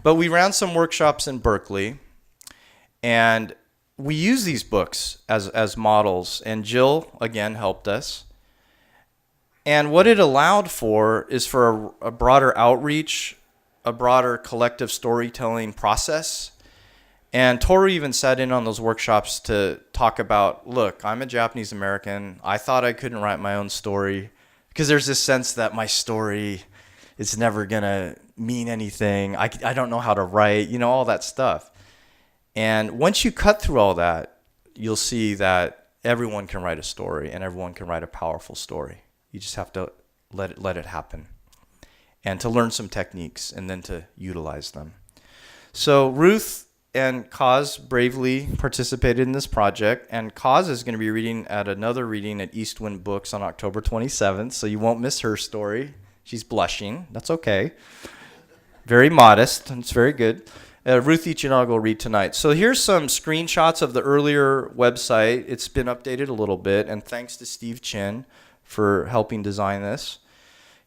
But we ran some workshops in Berkeley, and we use these books as models, and Jill, again, helped us. And what it allowed for is for a broader outreach, a broader collective storytelling process. And Toru even sat in on those workshops to talk about, look, I'm a Japanese American. I thought I couldn't write my own story because there's this sense that my story is never going to mean anything. I don't know how to write, you know, all that stuff. And once you cut through all that, you'll see that everyone can write a story and everyone can write a powerful story. You just have to let it happen and to learn some techniques and then to utilize them. So Ruth and Kaz bravely participated in this project, and Kaz is going to be reading at another reading at Eastwind Books on October 27th, so you won't miss her story. She's blushing. That's okay. Very modest. It's very good. Ruth Ichinaga will read tonight. So here's some screenshots of the earlier website. It's been updated a little bit, and thanks to Steve Chin for helping design this.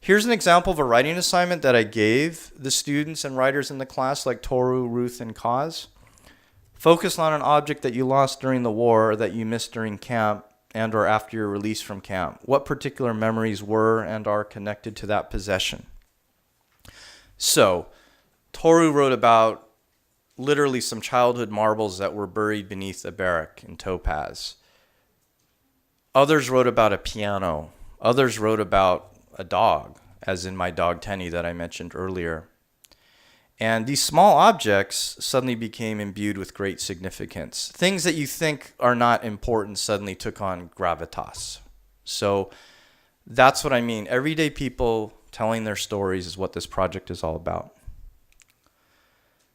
Here's an example of a writing assignment that I gave the students and writers in the class, like Toru, Ruth, and Kaz. Focus on an object that you lost during the war or that you missed during camp and or after your release from camp. What particular memories were and are connected to that possession? So, Toru wrote about literally some childhood marbles that were buried beneath a barrack in Topaz. Others wrote about a piano. Others wrote about a dog, as in my dog Tenny that I mentioned earlier. And these small objects suddenly became imbued with great significance. Things that you think are not important suddenly took on gravitas. So that's what I mean. Everyday people telling their stories is what this project is all about.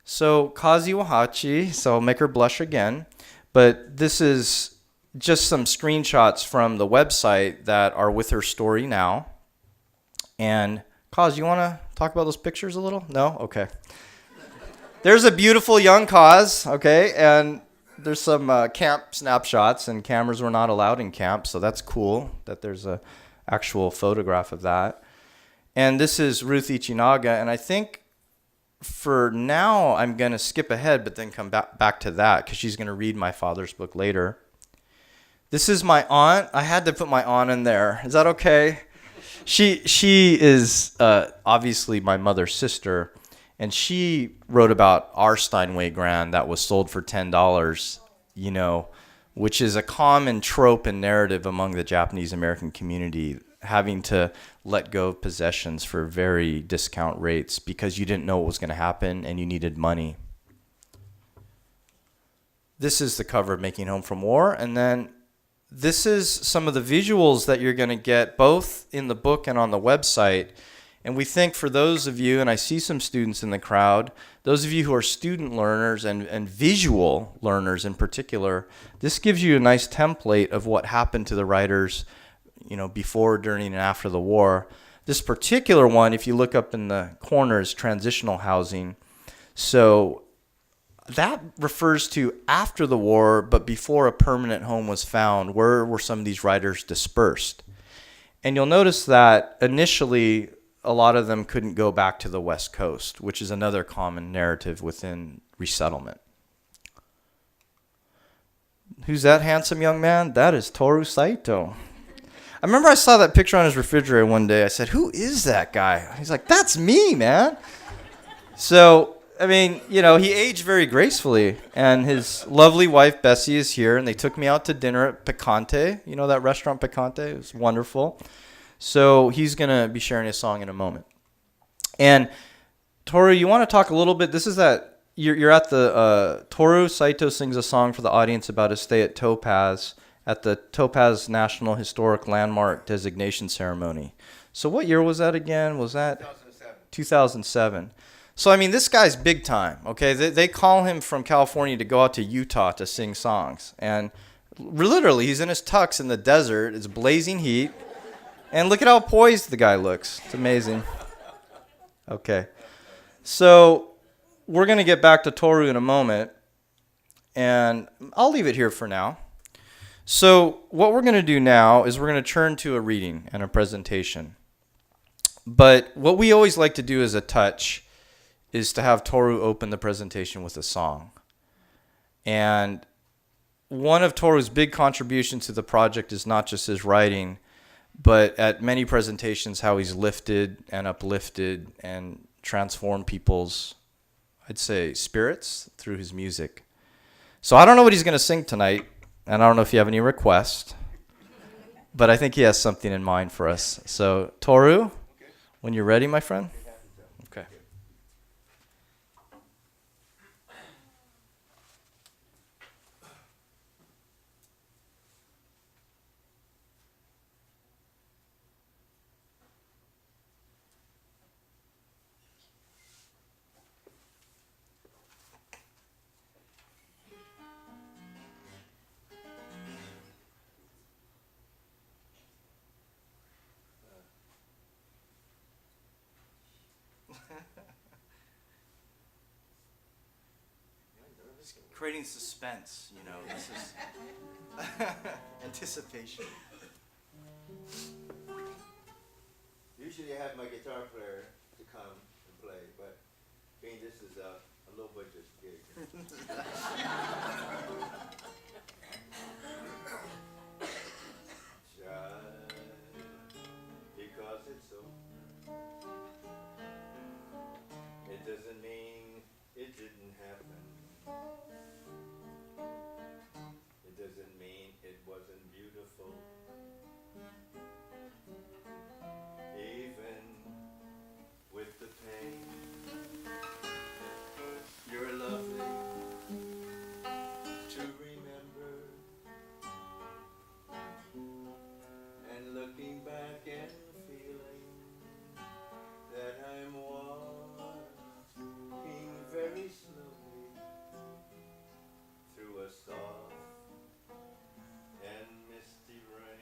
So Kazi Wahachi, so I'll make her blush again, but this is just some screenshots from the website that are with her story now. And Kaz, you want to talk about those pictures a little? No? Okay. There's a beautiful young Kaz, okay, and there's some camp snapshots, and cameras were not allowed in camp, so that's cool that there's a actual photograph of that. And this is Ruth Ichinaga, and I think for now I'm going to skip ahead but then come back to that because she's going to read my father's book later. This is my aunt. I had to put my aunt in there. Is that okay? She is obviously my mother's sister, and she wrote about our Steinway Grand that was sold for $10, you know, which is a common trope and narrative among the Japanese-American community, having to let go of possessions for very discount rates because you didn't know what was going to happen and you needed money. This is the cover of Making Home from War, and then this is some of the visuals that you're going to get both in the book and on the website. And we think for those of you, and I see some students in the crowd, those of you who are student learners and visual learners in particular, this gives you a nice template of what happened to the writers, before, during, and after the war. This particular one, if you look up in the corner, is transitional housing. So that refers to after the war, but before a permanent home was found. Where were some of these writers dispersed? And you'll notice that initially, a lot of them couldn't go back to the West Coast, which is another common narrative within resettlement. Who's that handsome young man? That is Toru Saito. I remember I saw that picture on his refrigerator one day. I said, "Who is that guy?" He's like, "That's me, man." So, he aged very gracefully. And his lovely wife, Bessie, is here. And they took me out to dinner at Picante. You know that restaurant, Picante? It was wonderful. So he's going to be sharing his song in a moment. And Toru, you want to talk a little bit? This is that you're at the Toru Saito sings a song for the audience about his stay at Topaz at the Topaz National Historic Landmark Designation Ceremony. So what year was that again? Was that 2007? So, this guy's big time, okay? They call him from California to go out to Utah to sing songs. And literally, he's in his tux in the desert. It's blazing heat. And look at how poised the guy looks. It's amazing. Okay. So we're going to get back to Toru in a moment. And I'll leave it here for now. So what we're going to do now is we're going to turn to a reading and a presentation. But what we always like to do as a touch is to have Toru open the presentation with a song. And one of Toru's big contributions to the project is not just his writing, but at many presentations how he's lifted and uplifted and transformed people's, I'd say, spirits through his music. So I don't know what he's going to sing tonight, and I don't know if you have any requests, but I think he has something in mind for us. So Toru, when you're ready, my friend. Okay. Creating suspense, this is anticipation. Usually I have my guitar player to come and play, but being this is a low budget gig. Because it's so. It doesn't mean it didn't happen. It doesn't mean it wasn't beautiful. Even with the pain, you're lovely to remember. And looking back and feeling that I'm walking very slowly through a soft and misty rain.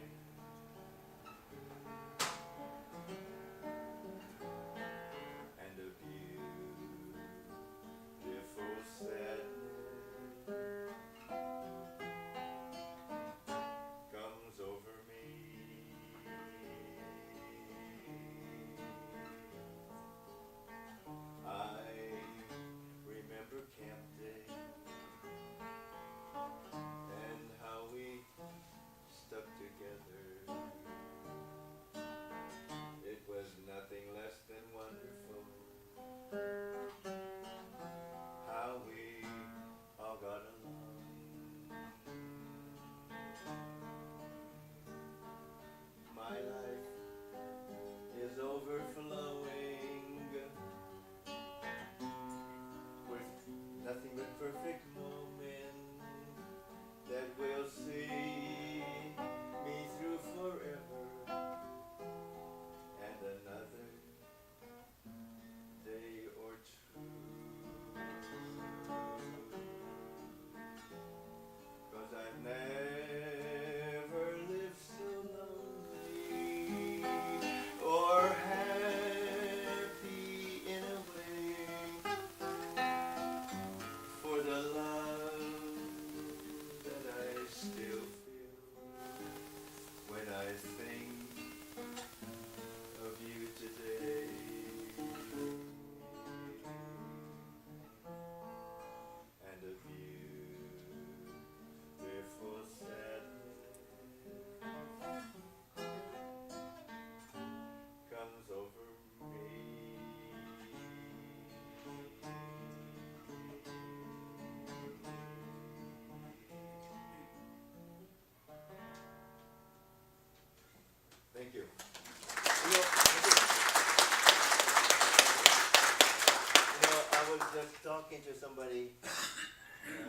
talking to somebody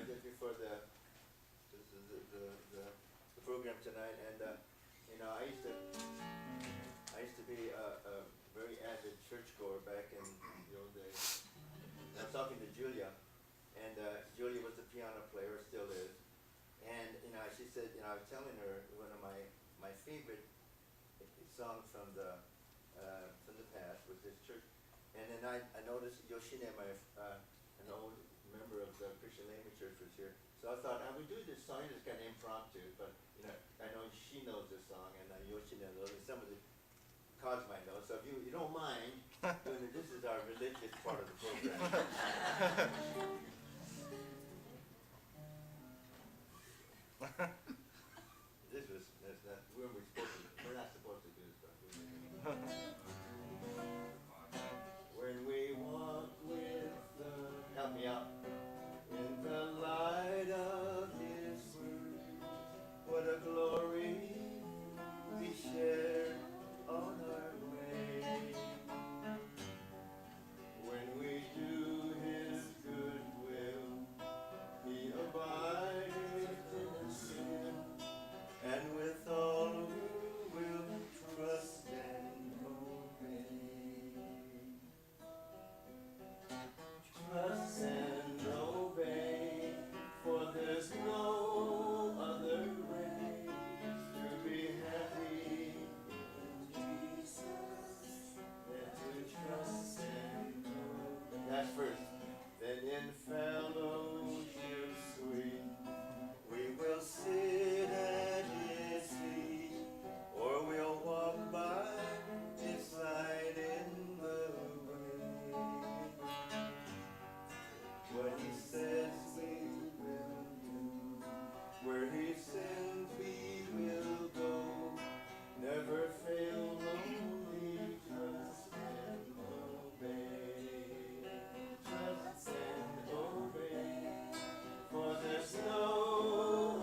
just before the program tonight, and I used to be a very avid churchgoer back in the old days. And I was talking to Julia, and Julia was a piano player, still is. And she said, I was telling her one of my favorite songs from the past was this church. And then I noticed Yoshine, an old member of the Christian Layman Church, was here. So I thought I would do this song, just kind of impromptu, but I know she knows this song, and Yoshine knows it. Some of the cards might know. So if you don't mind, this is our religious part of the program. We're not supposed to do this stuff. When we walk help me out, in the light of His word, what a glory we share on our way. When we do His good will, He abideth in us, and with all who will trust and obey. Trust and obey, for there's no other way to be happy in Jesus than to trust and obey. That's first. Then in fellowship sweet, we will sit at His feet, or we'll walk by His side in the way. What He says we will do, where He sends we will go. Never fail, only trust and obey. Trust and obey, for there's no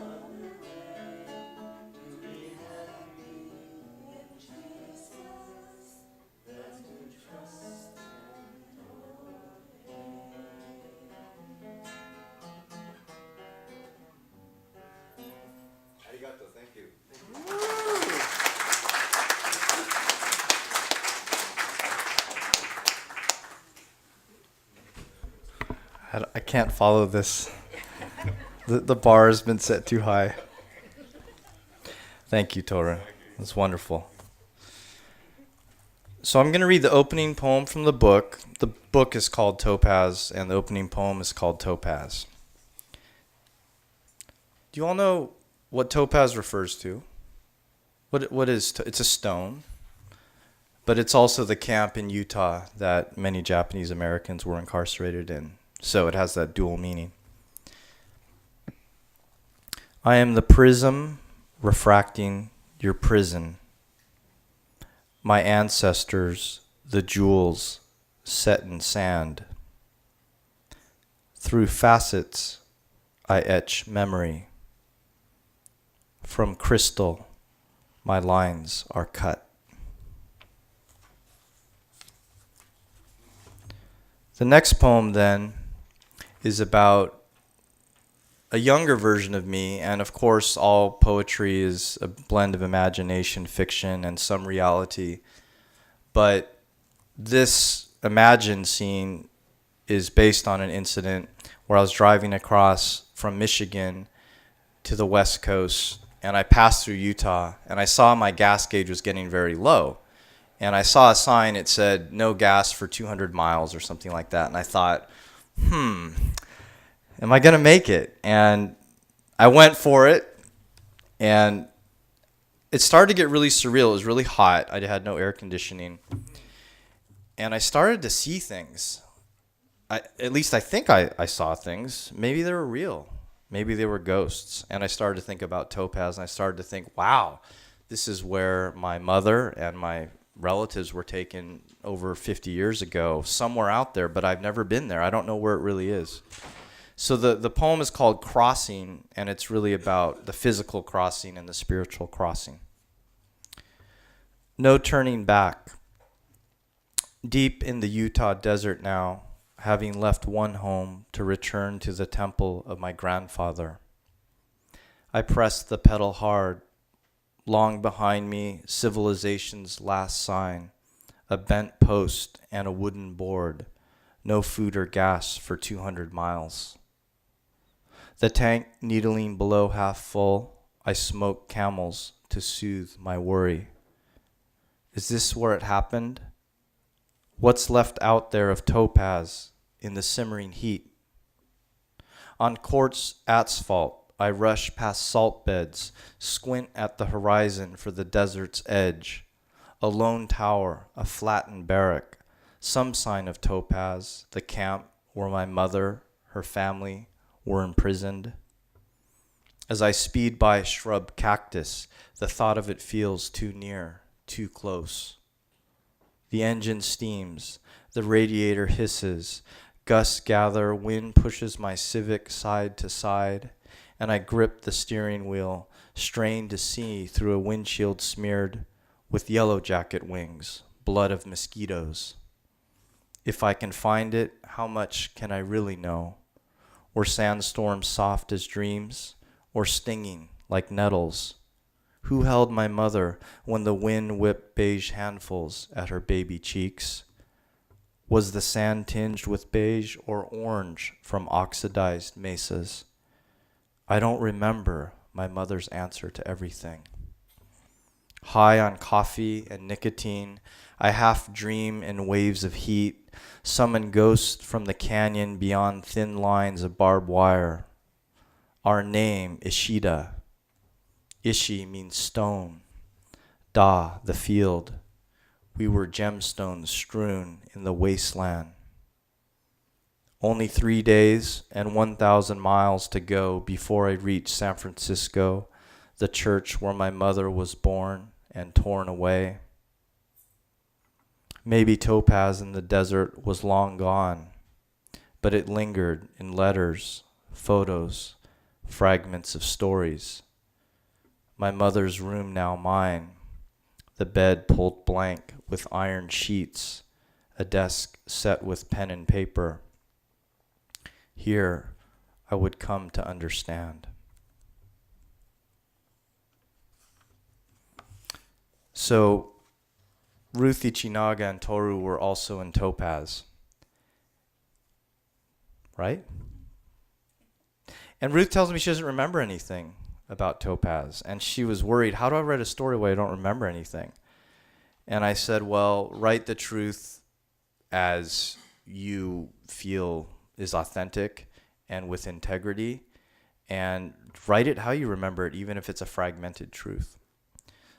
other way to be happy in Jesus than to trust and obey. Arigato, thank you. I can't follow this. The bar has been set too high. Thank you, Toru. That's wonderful. So I'm going to read the opening poem from the book. The book is called Topaz, and the opening poem is called Topaz. Do you all know what topaz refers to? What is it's a stone, but it's also the camp in Utah that many Japanese-Americans were incarcerated in. So it has that dual meaning. I am the prism refracting your prison. My ancestors, the jewels set in sand. Through facets, I etch memory. From crystal, my lines are cut. The next poem, then, is about a younger version of me, and of course all poetry is a blend of imagination, fiction, and some reality. But this imagined scene is based on an incident where I was driving across from Michigan to the West Coast, and I passed through Utah, and I saw my gas gauge was getting very low. And I saw a sign, it said, no gas for 200 miles or something like that. And I thought, am I going to make it? And I went for it, and it started to get really surreal. It was really hot. I had no air conditioning. And I started to see things. At least I think I saw things. Maybe they were real. Maybe they were ghosts. And I started to think about Topaz, and I started to think, wow, this is where my mother and my relatives were taken over 50 years ago, somewhere out there, but I've never been there. I don't know where it really is. So the poem is called Crossing, and it's really about the physical crossing and the spiritual crossing. No turning back. Deep in the Utah desert now, having left one home to return to the temple of my grandfather. I pressed the pedal hard. Long behind me, civilization's last sign, a bent post and a wooden board, no food or gas for 200 miles. The tank needling below half full, I smoked Camels to soothe my worry. Is this where it happened? What's left out there of Topaz in the simmering heat? On quartz asphalt, I rush past salt beds, squint at the horizon for the desert's edge. A lone tower, a flattened barrack, some sign of Topaz, the camp where my mother, her family, were imprisoned. As I speed by a shrub cactus, the thought of it feels too near, too close. The engine steams, the radiator hisses, gusts gather, wind pushes my Civic side to side, and I grip the steering wheel, strain to see through a windshield smeared with yellow jacket wings, blood of mosquitoes. If I can find it, how much can I really know? Were sandstorms soft as dreams, or stinging like nettles? Who held my mother when the wind whipped beige handfuls at her baby cheeks? Was the sand tinged with beige or orange from oxidized mesas? I don't remember my mother's answer to everything. High on coffee and nicotine, I half dream in waves of heat, summon ghosts from the canyon beyond thin lines of barbed wire. Our name, Ishida. Ishi means stone. Da, the field. We were gemstones strewn in the wasteland. Only 3 days and 1,000 miles to go before I reach San Francisco, the church where my mother was born and torn away. Maybe Topaz in the desert was long gone, but it lingered in letters, photos, fragments of stories. My mother's room now mine, the bed pulled blank with iron sheets, a desk set with pen and paper. Here, I would come to understand. So, Ruth Ichinaga and Toru were also in Topaz, right? And Ruth tells me she doesn't remember anything about Topaz, and she was worried, how do I write a story where I don't remember anything? And I said, well, write the truth as you feel is authentic and with integrity, and write it how you remember it, even if it's a fragmented truth.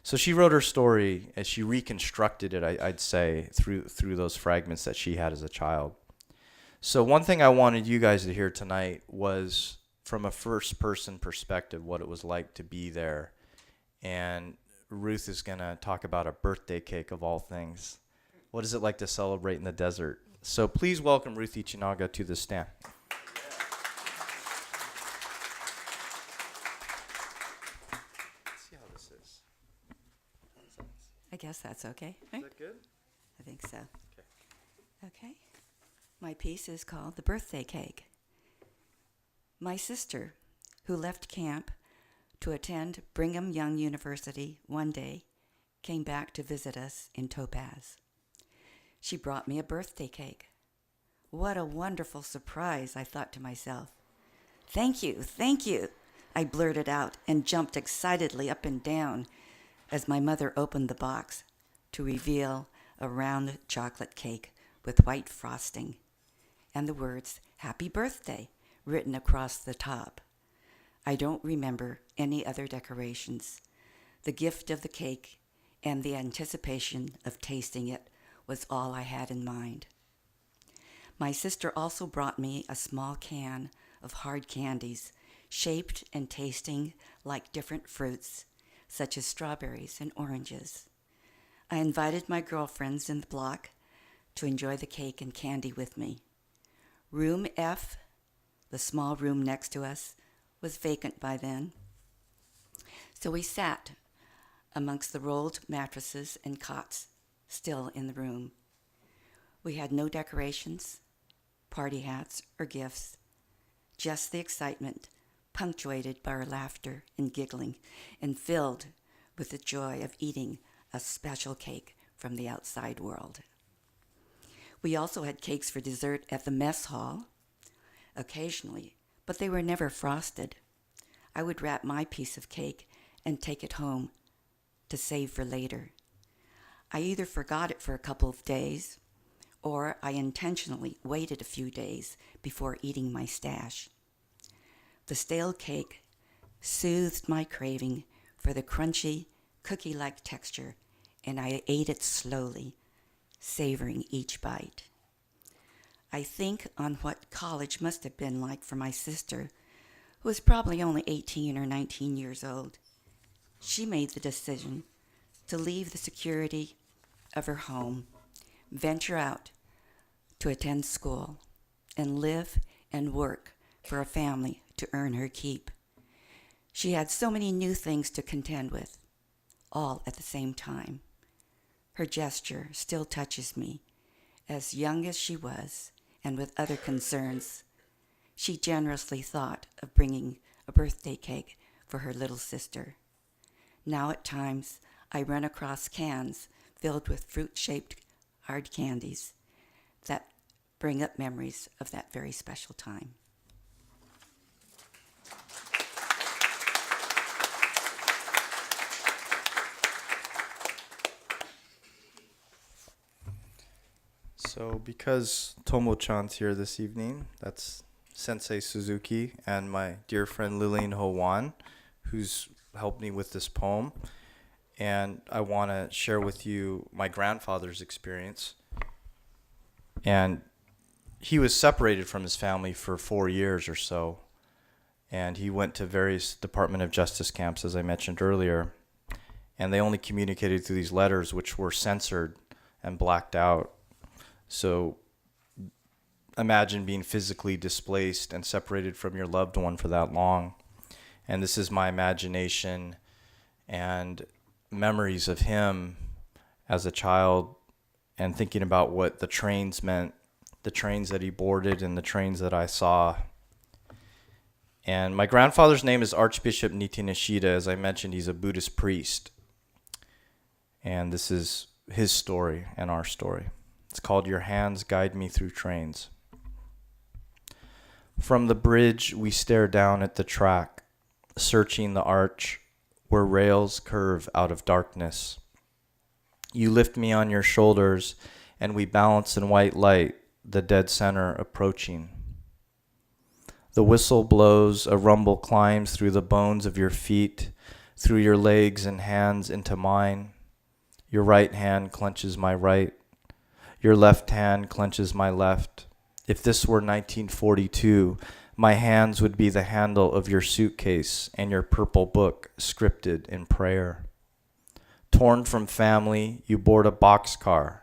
So she wrote her story as she reconstructed it, I'd say, through those fragments that she had as a child. So one thing I wanted you guys to hear tonight was from a first-person perspective what it was like to be there. And Ruth is going to talk about a birthday cake of all things. What is it like to celebrate in the desert? So please welcome Ruth Ichinaga to the stand. Let's see how this is. I guess that's okay. Is that good? I think so. Okay. Okay. My piece is called The Birthday Cake. My sister, who left camp to attend Brigham Young University one day, came back to visit us in Topaz. She brought me a birthday cake. What a wonderful surprise, I thought to myself. Thank you, I blurted out and jumped excitedly up and down as my mother opened the box to reveal a round chocolate cake with white frosting and the words, Happy Birthday, written across the top. I don't remember any other decorations. The gift of the cake and the anticipation of tasting it was all I had in mind. My sister also brought me a small can of hard candies, shaped and tasting like different fruits, such as strawberries and oranges. I invited my girlfriends in the block to enjoy the cake and candy with me. Room F, the small room next to us, was vacant by then. So we sat amongst the rolled mattresses and cots still in the room. We had no decorations, party hats, or gifts. Just the excitement, punctuated by our laughter and giggling, and filled with the joy of eating a special cake from the outside world. We also had cakes for dessert at the mess hall, occasionally, but they were never frosted. I would wrap my piece of cake and take it home to save for later. I either forgot it for a couple of days, or I intentionally waited a few days before eating my stash. The stale cake soothed my craving for the crunchy, cookie-like texture, and I ate it slowly, savoring each bite. I think on what college must have been like for my sister, who was probably only 18 or 19 years old. She made the decision to leave the security of her home, venture out to attend school, and live and work for a family to earn her keep. She had so many new things to contend with, all at the same time. Her gesture still touches me. As young as she was, and with other concerns, she generously thought of bringing a birthday cake for her little sister. Now at times, I run across cans filled with fruit-shaped hard candies that bring up memories of that very special time. So because Tomo-chan's here this evening, that's Sensei Suzuki and my dear friend Lillian Ho-wan, who's helped me with this poem. And I want to share with you my grandfather's experience. And he was separated from his family for 4 years or so. And he went to various Department of Justice camps, as I mentioned earlier. And they only communicated through these letters, which were censored and blacked out. So imagine being physically displaced and separated from your loved one for that long. And this is my imagination and memories of him as a child, and thinking about what the trains meant, the trains that he boarded and the trains that I saw. And my grandfather's name is Archbishop Nitti Nishida. As I mentioned, he's a Buddhist priest. And this is his story and our story. It's called Your Hands Guide Me Through Trains. From the bridge, we stare down at the track, searching the arch where rails curve out of darkness. You lift me on your shoulders, and we balance in white light, the dead center approaching. The whistle blows, a rumble climbs through the bones of your feet, through your legs and hands into mine. Your right hand clenches my right. Your left hand clenches my left. If this were 1942, my hands would be the handle of your suitcase and your purple book scripted in prayer. Torn from family, you board a boxcar.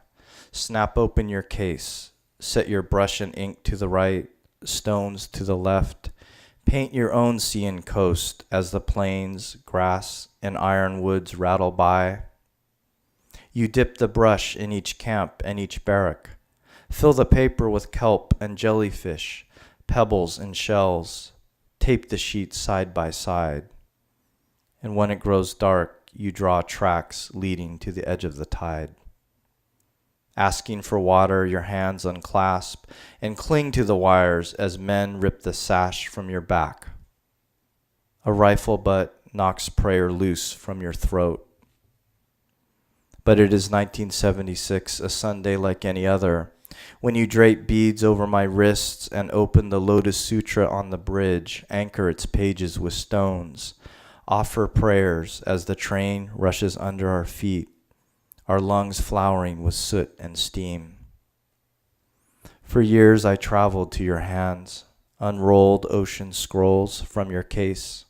Snap open your case. Set your brush and ink to the right, stones to the left. Paint your own sea and coast as the plains, grass, and ironwoods rattle by. You dip the brush in each camp and each barrack. Fill the paper with kelp and jellyfish, pebbles and shells. Tape the sheets side by side. And when it grows dark, you draw tracks leading to the edge of the tide. Asking for water, your hands unclasp and cling to the wires as men rip the sash from your back. A rifle butt knocks prayer loose from your throat. But it is 1976, a Sunday like any other, when you drape beads over my wrists and open the Lotus Sutra on the bridge, anchor its pages with stones, offer prayers as the train rushes under our feet, our lungs flowering with soot and steam. For years I traveled to your hands, unrolled ocean scrolls from your case.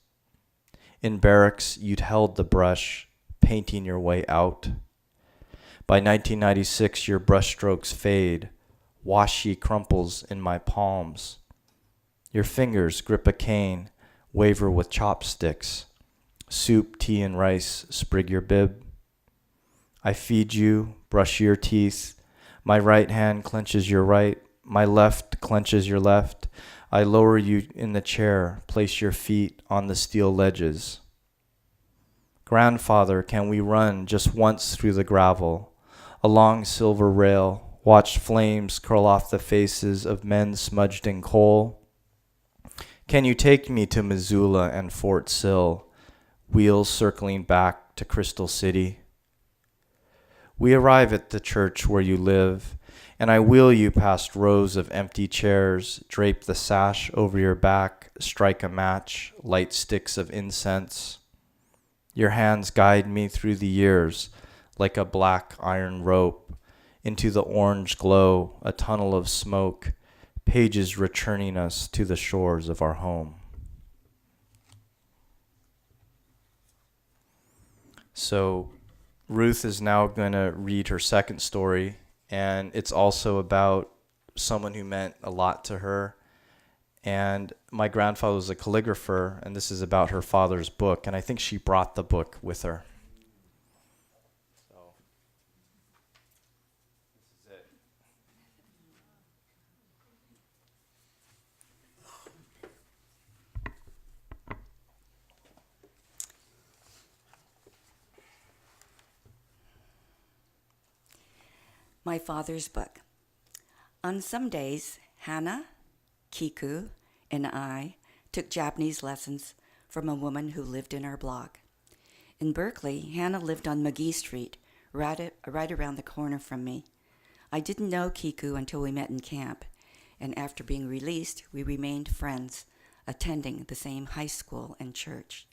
In barracks, you'd held the brush, painting your way out. By 1996, your brushstrokes fade, washi crumples in my palms. Your fingers grip a cane, waver with chopsticks. Soup, tea, and rice sprig your bib. I feed you, brush your teeth. My right hand clenches your right, my left clenches your left. I lower you in the chair, place your feet on the steel ledges. Grandfather, can we run just once through the gravel, along silver rail, watch flames curl off the faces of men smudged in coal? Can you take me to Missoula and Fort Sill, wheels circling back to Crystal City? We arrive at the church where you live, and I wheel you past rows of empty chairs, drape the sash over your back, strike a match, light sticks of incense. Your hands guide me through the years like a black iron rope, into the orange glow, a tunnel of smoke, pages returning us to the shores of our home. So Ruth is now going to read her second story, and it's also about someone who meant a lot to her. And my grandfather was a calligrapher, and this is about her father's book, and I think she brought the book with her. So, this is it. My father's book. On some days, Hannah, Kiku, and I took Japanese lessons from a woman who lived in our block. In Berkeley, Hannah lived on McGee Street, right around the corner from me. I didn't know Kiku until we met in camp, and after being released, we remained friends, attending the same high school and church.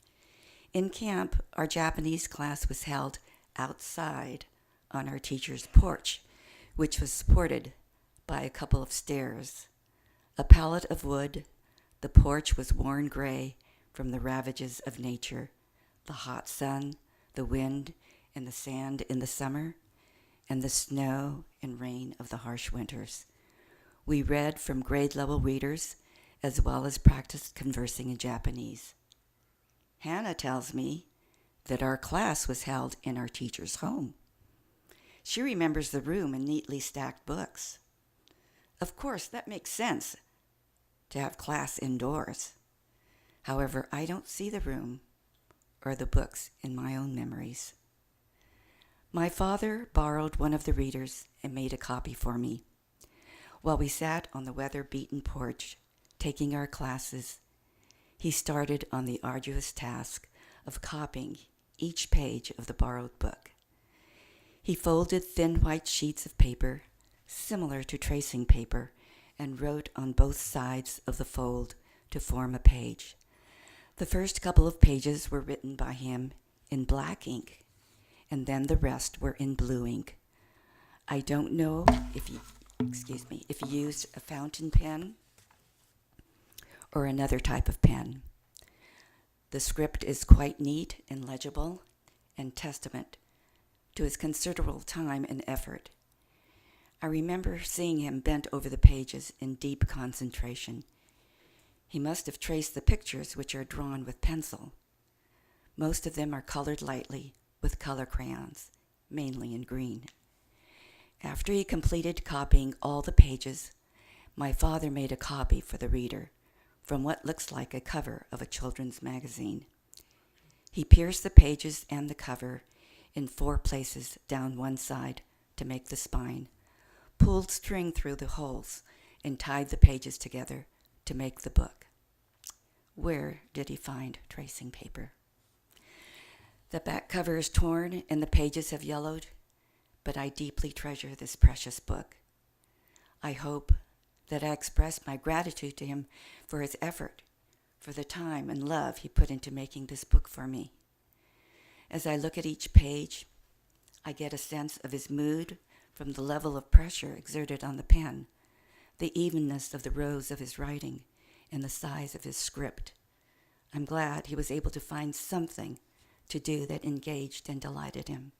In camp, our Japanese class was held outside on our teacher's porch, which was supported by a couple of stairs. A pallet of wood, the porch was worn gray from the ravages of nature, the hot sun, the wind, and the sand in the summer, and the snow and rain of the harsh winters. We read from grade-level readers, as well as practiced conversing in Japanese. Hannah tells me that our class was held in our teacher's home. She remembers the room and neatly stacked books. Of course, that makes sense, to have class indoors. However, I don't see the room or the books in my own memories. My father borrowed one of the readers and made a copy for me. While we sat on the weather-beaten porch, taking our classes, he started on the arduous task of copying each page of the borrowed book. He folded thin white sheets of paper, similar to tracing paper, and wrote on both sides of the fold to form a page. The first couple of pages were written by him in black ink, and then the rest were in blue ink. I don't know if he used a fountain pen or another type of pen. The script is quite neat and legible, and testament to his considerable time and effort. I remember seeing him bent over the pages in deep concentration. He must have traced the pictures which are drawn with pencil. Most of them are colored lightly with color crayons, mainly in green. After he completed copying all the pages, my father made a copy for the reader from what looks like a cover of a children's magazine. He pierced the pages and the cover in 4 places down one side to make the spine, pulled string through the holes, and tied the pages together to make the book. Where did he find tracing paper? The back cover is torn and the pages have yellowed, but I deeply treasure this precious book. I hope that I express my gratitude to him for his effort, for the time and love he put into making this book for me. As I look at each page, I get a sense of his mood from the level of pressure exerted on the pen, the evenness of the rows of his writing, and the size of his script. I'm glad he was able to find something to do that engaged and delighted him.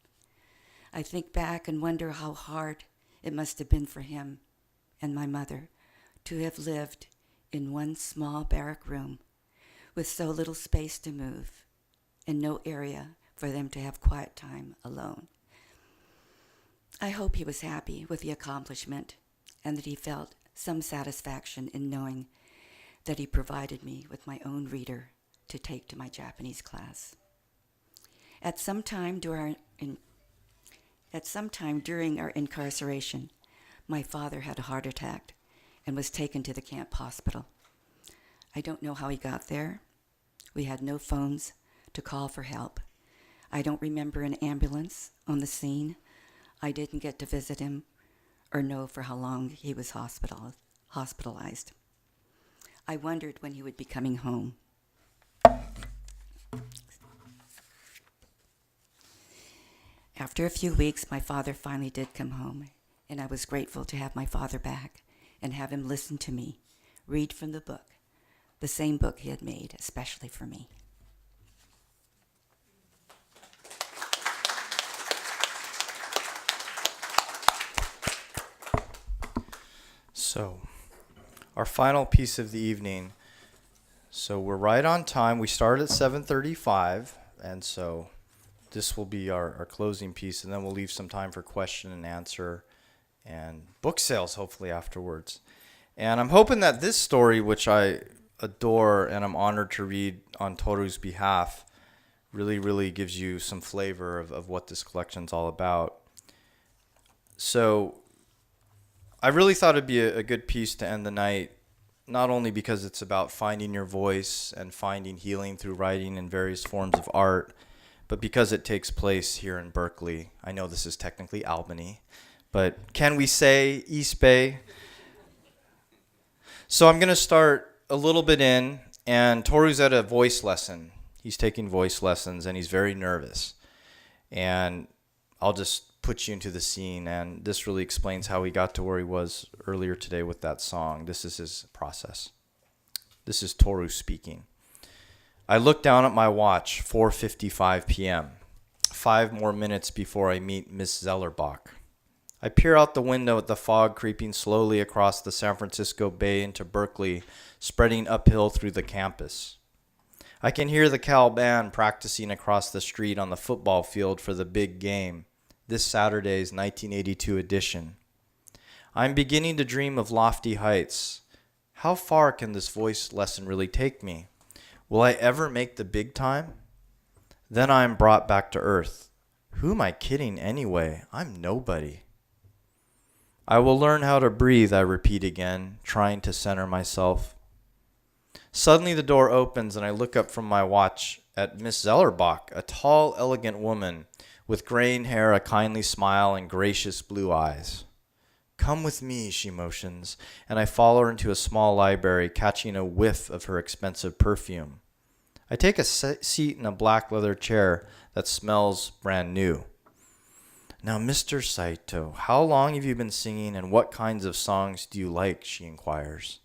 I think back and wonder how hard it must have been for him and my mother to have lived in one small barrack room with so little space to move and no area for them to have quiet time alone. I hope he was happy with the accomplishment and that he felt some satisfaction in knowing that he provided me with my own reader to take to my Japanese class. At some time during our incarceration, my father had a heart attack and was taken to the camp hospital. I don't know how he got there. We had no phones to call for help. I don't remember an ambulance on the scene. I didn't get to visit him or know for how long he was hospitalized. I wondered when he would be coming home. After a few weeks, my father finally did come home, and I was grateful to have my father back and have him listen to me, read from the book, the same book he had made especially for me. So, our final piece of the evening. So we're right on time. We start at 7:35, and so this will be our closing piece, and then we'll leave some time for question and answer and book sales, hopefully, afterwards. And I'm hoping that this story, which I adore and I'm honored to read on Toru's behalf, really gives you some flavor of what this collection's all about. So I really thought it'd be a good piece to end the night, not only because it's about finding your voice and finding healing through writing in various forms of art, but because it takes place here in Berkeley. I know this is technically Albany, but can we say East Bay? So I'm going to start a little bit in, and Toru's at a voice lesson. He's taking voice lessons, and he's very nervous. And I'll just put you into the scene, and this really explains how he got to where he was earlier today with that song. This is his process. This is Toru speaking. I look down at my watch, 4:55 p.m., 5 more minutes before I meet Miss Zellerbach. I peer out the window at the fog creeping slowly across the San Francisco Bay into Berkeley, spreading uphill through the campus. I can hear the Cal band practicing across the street on the football field for the big game, this Saturday's 1982 edition. I'm beginning to dream of lofty heights. How far can this voice lesson really take me? Will I ever make the big time? Then I am brought back to earth. Who am I kidding anyway? I'm nobody. I will learn how to breathe, I repeat again, trying to center myself. Suddenly the door opens and I look up from my watch at Miss Zellerbach, a tall, elegant woman with graying hair, a kindly smile, and gracious blue eyes. Come with me, she motions, and I follow her into a small library, catching a whiff of her expensive perfume. I take a seat in a black leather chair that smells brand new. Now, Mr. Saito, how long have you been singing, and what kinds of songs do you like? She inquires.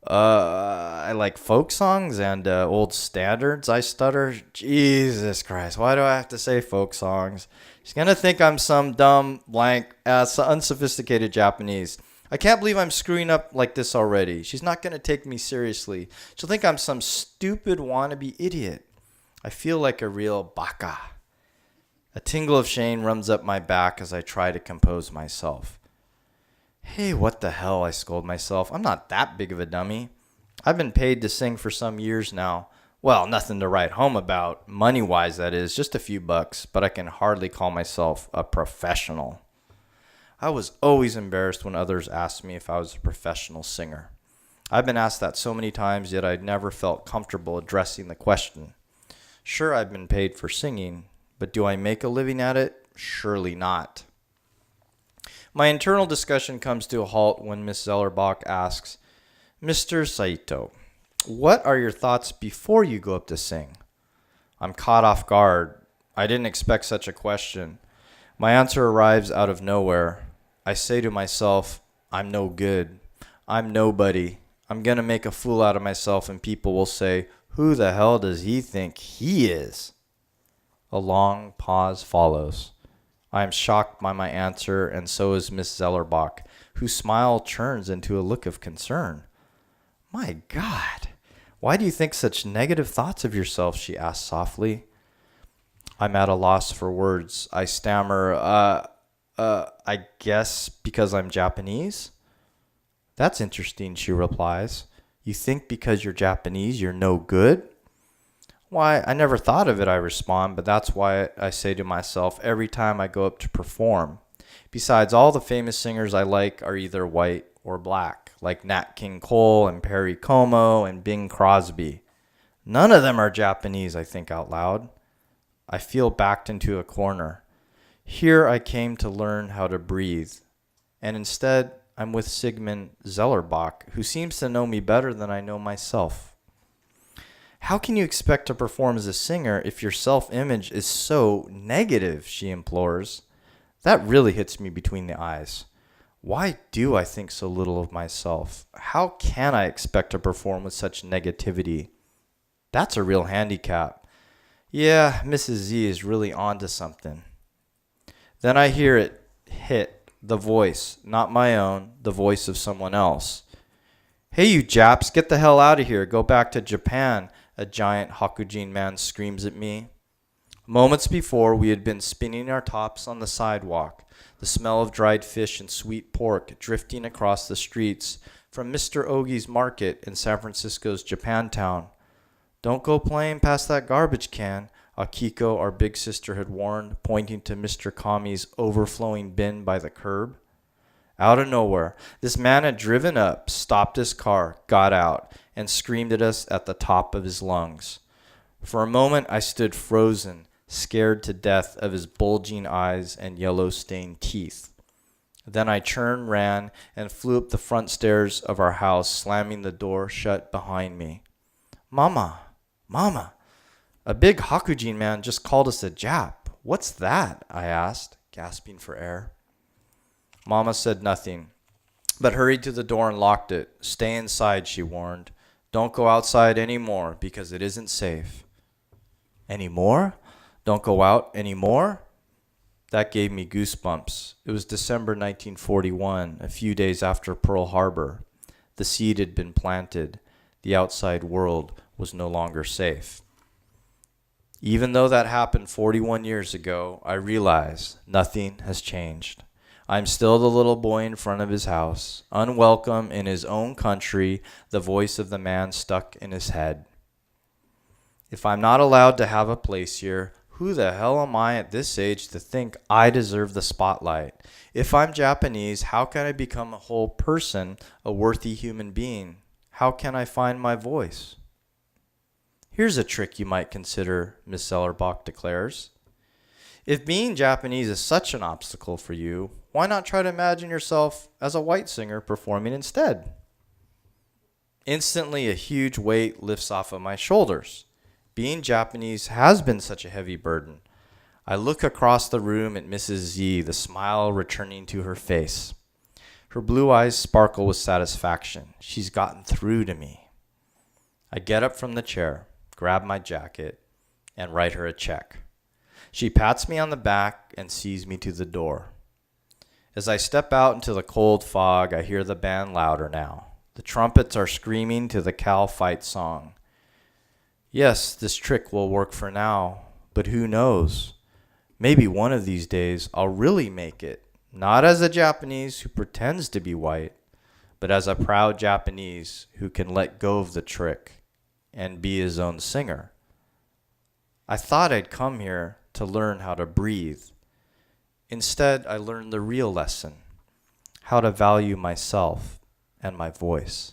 I like folk songs and old standards, I stutter. Jesus Christ, why do I have to say folk songs? She's going to think I'm some dumb, blank, unsophisticated Japanese. I can't believe I'm screwing up like this already. She's not going to take me seriously. She'll think I'm some stupid wannabe idiot. I feel like a real baka. A tingle of shame runs up my back as I try to compose myself. Hey, what the hell, I scold myself. I'm not that big of a dummy. I've been paid to sing for some years now. Well, nothing to write home about, money-wise that is, just a few bucks, but I can hardly call myself a professional. I was always embarrassed when others asked me if I was a professional singer. I've been asked that so many times, yet I'd never felt comfortable addressing the question. Sure, I've been paid for singing, but do I make a living at it? Surely not. My internal discussion comes to a halt when Miss Zellerbach asks, Mr. Saito, what are your thoughts before you go up to sing? I'm caught off guard. I didn't expect such a question. My answer arrives out of nowhere. I say to myself, I'm no good. I'm nobody. I'm going to make a fool out of myself and people will say, who the hell does he think he is? A long pause follows. I am shocked by my answer, and so is Miss Zellerbach, whose smile turns into a look of concern. My God, why do you think such negative thoughts of yourself? She asks softly. I'm at a loss for words. I stammer, I guess because I'm Japanese? That's interesting, she replies. You think because you're Japanese, you're no good? Why, I never thought of it, I respond, but that's why I say to myself every time I go up to perform. Besides, all the famous singers I like are either white or black, like Nat King Cole and Perry Como and Bing Crosby. None of them are Japanese, I think out loud. I feel backed into a corner. Here I came to learn how to breathe. And instead, I'm with Sigmund Zellerbach, who seems to know me better than I know myself. How can you expect to perform as a singer if your self-image is so negative, she implores. That really hits me between the eyes. Why do I think so little of myself? How can I expect to perform with such negativity? That's a real handicap. Yeah, Mrs. Z is really onto something. Then I hear it hit, the voice, not my own, the voice of someone else. Hey, you Japs, get the hell out of here. Go back to Japan, a giant Hakujin man screams at me. Moments before, we had been spinning our tops on the sidewalk, the smell of dried fish and sweet pork drifting across the streets from Mr. Ogi's market in San Francisco's Japantown. Don't go playing past that garbage can, Akiko, our big sister, had warned, pointing to Mr. Kami's overflowing bin by the curb. Out of nowhere, this man had driven up, stopped his car, got out, and screamed at us at the top of his lungs. For a moment, I stood frozen, scared to death of his bulging eyes and yellow-stained teeth. Then I turned, ran, and flew up the front stairs of our house, slamming the door shut behind me. Mama, a big Hakujin man just called us a Jap. What's that? I asked, gasping for air. Mama said nothing, but hurried to the door and locked it. Stay inside, she warned. Don't go outside anymore because it isn't safe. Anymore? Don't go out anymore? That gave me goosebumps. It was December 1941, a few days after Pearl Harbor. The seed had been planted. The outside world was no longer safe. Even though that happened 41 years ago, I realize nothing has changed. I'm still the little boy in front of his house, unwelcome in his own country, the voice of the man stuck in his head. If I'm not allowed to have a place here, who the hell am I at this age to think I deserve the spotlight? If I'm Japanese, how can I become a whole person, a worthy human being? How can I find my voice? Here's a trick you might consider, Miss Zellerbach declares. If being Japanese is such an obstacle for you, why not try to imagine yourself as a white singer performing instead? Instantly, a huge weight lifts off of my shoulders. Being Japanese has been such a heavy burden. I look across the room at Mrs. Z, the smile returning to her face. Her blue eyes sparkle with satisfaction. She's gotten through to me. I get up from the chair, grab my jacket, and write her a check. She pats me on the back and sees me to the door. As I step out into the cold fog, I hear the band louder now. The trumpets are screaming to the Cal fight song. Yes, this trick will work for now, but who knows? Maybe one of these days I'll really make it, not as a Japanese who pretends to be white, but as a proud Japanese who can let go of the trick and be his own singer. I thought I'd come here to learn how to breathe. Instead, I learned the real lesson, how to value myself and my voice.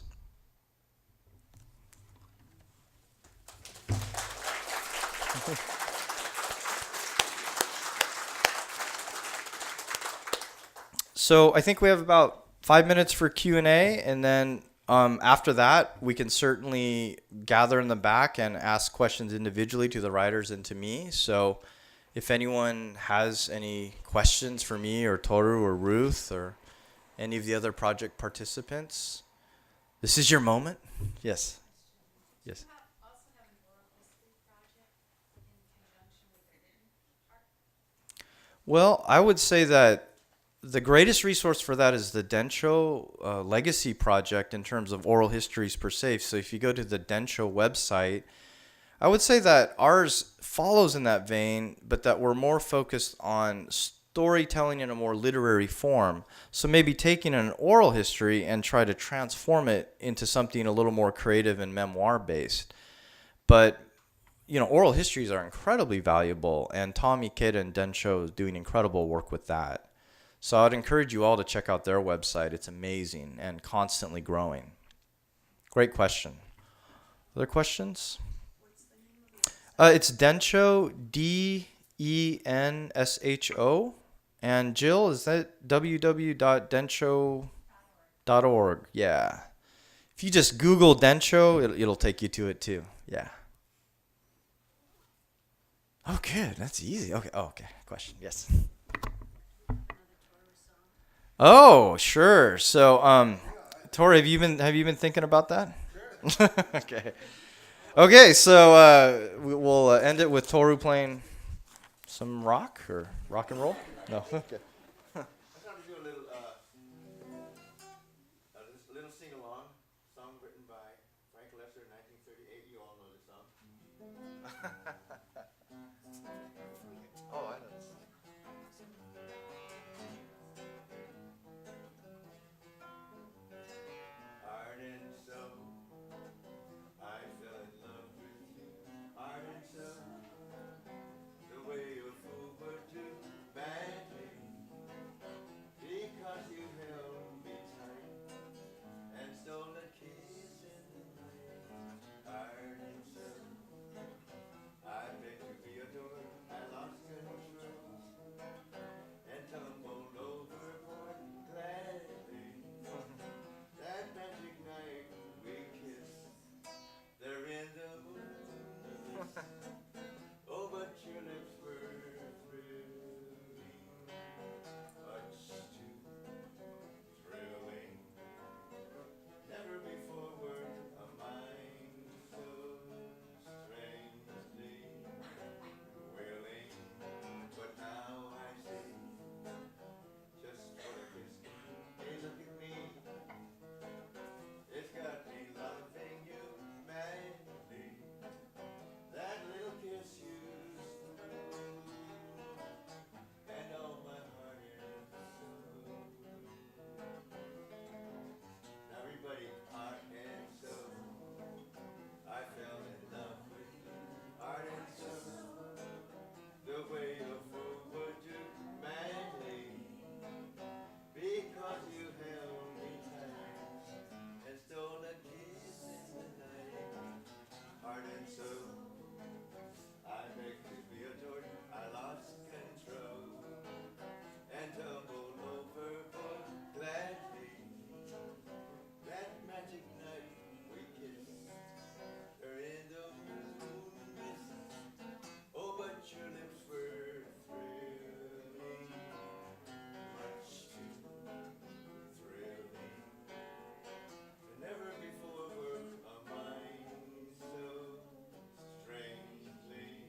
So I think we have about 5 minutes for Q&A, and then after that, we can certainly gather in the back and ask questions individually to the writers and to me. So if anyone has any questions for me or Toru or Ruth or any of the other project participants, this is your moment. Yes. Yes. Well, I would say that the greatest resource for that is the Densho Legacy Project in terms of oral histories per se. So if you go to the Densho website, I would say that ours follows in that vein, but that we're more focused on storytelling in a more literary form. So maybe taking an oral history and try to transform it into something a little more creative and memoir-based. But, oral histories are incredibly valuable, and Tom Ikeda and Densho is doing incredible work with that. So I'd encourage you all to check out their website. It's amazing and constantly growing. Great question. Other questions? It's Densho, DENSHO. And Jill, is that www.densho.org? Yeah. If you just Google Densho, it'll take you to it too. Yeah. Oh, good. That's easy. Okay. Oh, okay. Question. Yes. Oh, sure. So, Toru, have you been thinking about that? Sure. Okay. Okay. So we'll end it with Toru playing some rock or rock and roll. No. Okay. I thought I'd do a little sing-along song written by Frank Lesser in 1938. You all know this song. Oh, I know this. Heart and soul, I fell in love with you. Heart and soul, the way a fool would do badly, because you held me tight and stole a kiss in the night. Heart and soul, I begged to be adored. I lost control and tumbled overboard gladly. That magic night we kissed, there in the moonlit mist. Oh, but your lips were thrilling, much too thrilling. Never before were a mind so strangely willing. But now I see just what a kiss can do. Hey, look at me. It's got me loving you madly. That little kiss you stole, and all my heart and soul. Now everybody, heart and soul, I fell in love with you. Heart and soul, the way a fool would do madly, because you held me tight and stole a kiss in the night. Heart and soul, I begged to be adored. I lost control and tumbled overboard gladly. That magic night we kissed, there in the moon mist. Oh, but your lips were thrilling, much too thrilling. Never before were a mind so strangely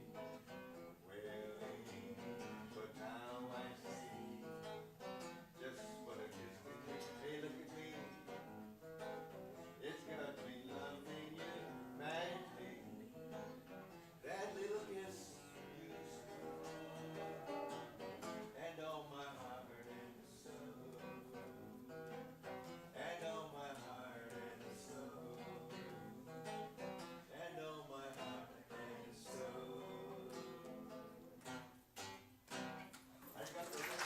willing. But now I see just what a kiss can do. Hey, look at me. It's got me loving you madly. That little kiss you stole, and all my heart and soul, and all my heart and soul, and all my heart and soul. Arigato, thank you.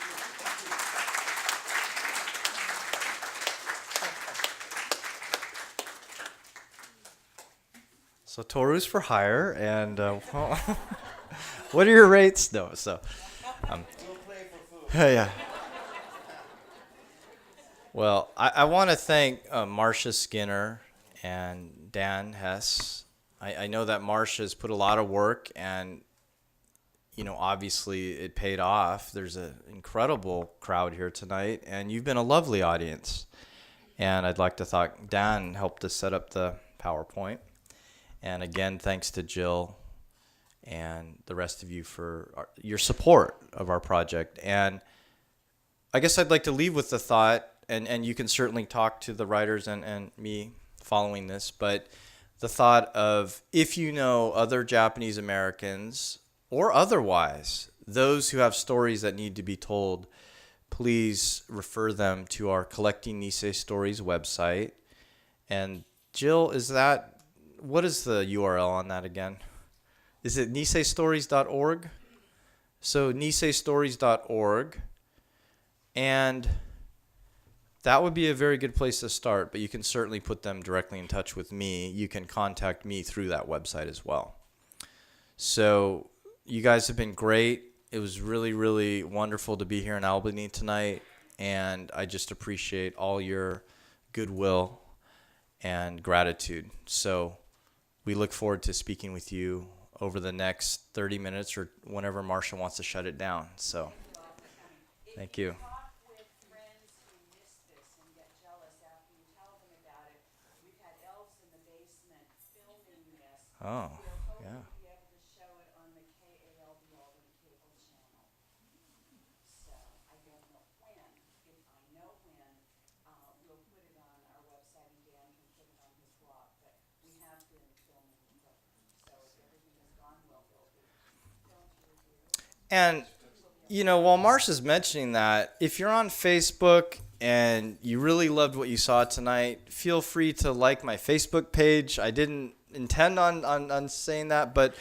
So Toru's for hire, and what are your rates? No, so We'll play for food. yeah. Well, I want to thank Marcia Skinner and Dan Hess. I know that Marcia's put a lot of work, and obviously it paid off. There's an incredible crowd here tonight, and you've been a lovely audience. And I'd like to thank Dan helped us set up the PowerPoint. And again, thanks to Jill and the rest of you for your support of our project. And I guess I'd like to leave with the thought, and you can certainly talk to the writers and me following this, but the thought of, if you know other Japanese Americans or otherwise those who have stories that need to be told, please refer them to our Collecting Nisei Stories website. And Jill, what is the URL on that again? Is it niseistories.org? So niseistories.org. And that would be a very good place to start, but you can certainly put them directly in touch with me. You can contact me through that website as well. So you guys have been great. It was really, really wonderful to be here in Albany tonight, and I just appreciate all your goodwill and gratitude. So we look forward to speaking with you over the next 30 minutes or whenever Marcia wants to shut it down. So thank you. Oh, yeah. And, while Marcia's mentioning that, if you're on Facebook and you really loved what you saw tonight, feel free to like my Facebook page. I didn't intend on saying that, but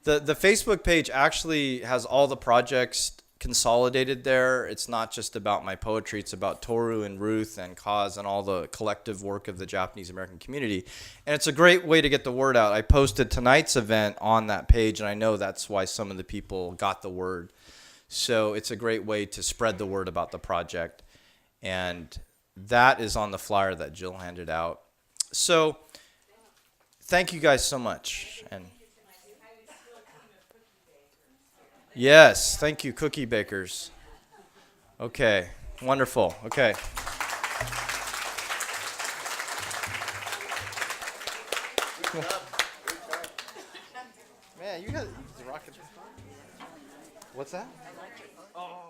the Facebook page actually has all the projects consolidated there. It's not just about my poetry. It's about Toru and Ruth and Kaz and all the collective work of the Japanese-American community. And it's a great way to get the word out. I posted tonight's event on that page, and I know that's why some of the people got the word. So it's a great way to spread the word about the project. And that is on the flyer that Jill handed out. So thank you guys so much. And yes, thank you, cookie bakers. Okay, wonderful. Okay. Man, you guys rocking. What's that? Oh.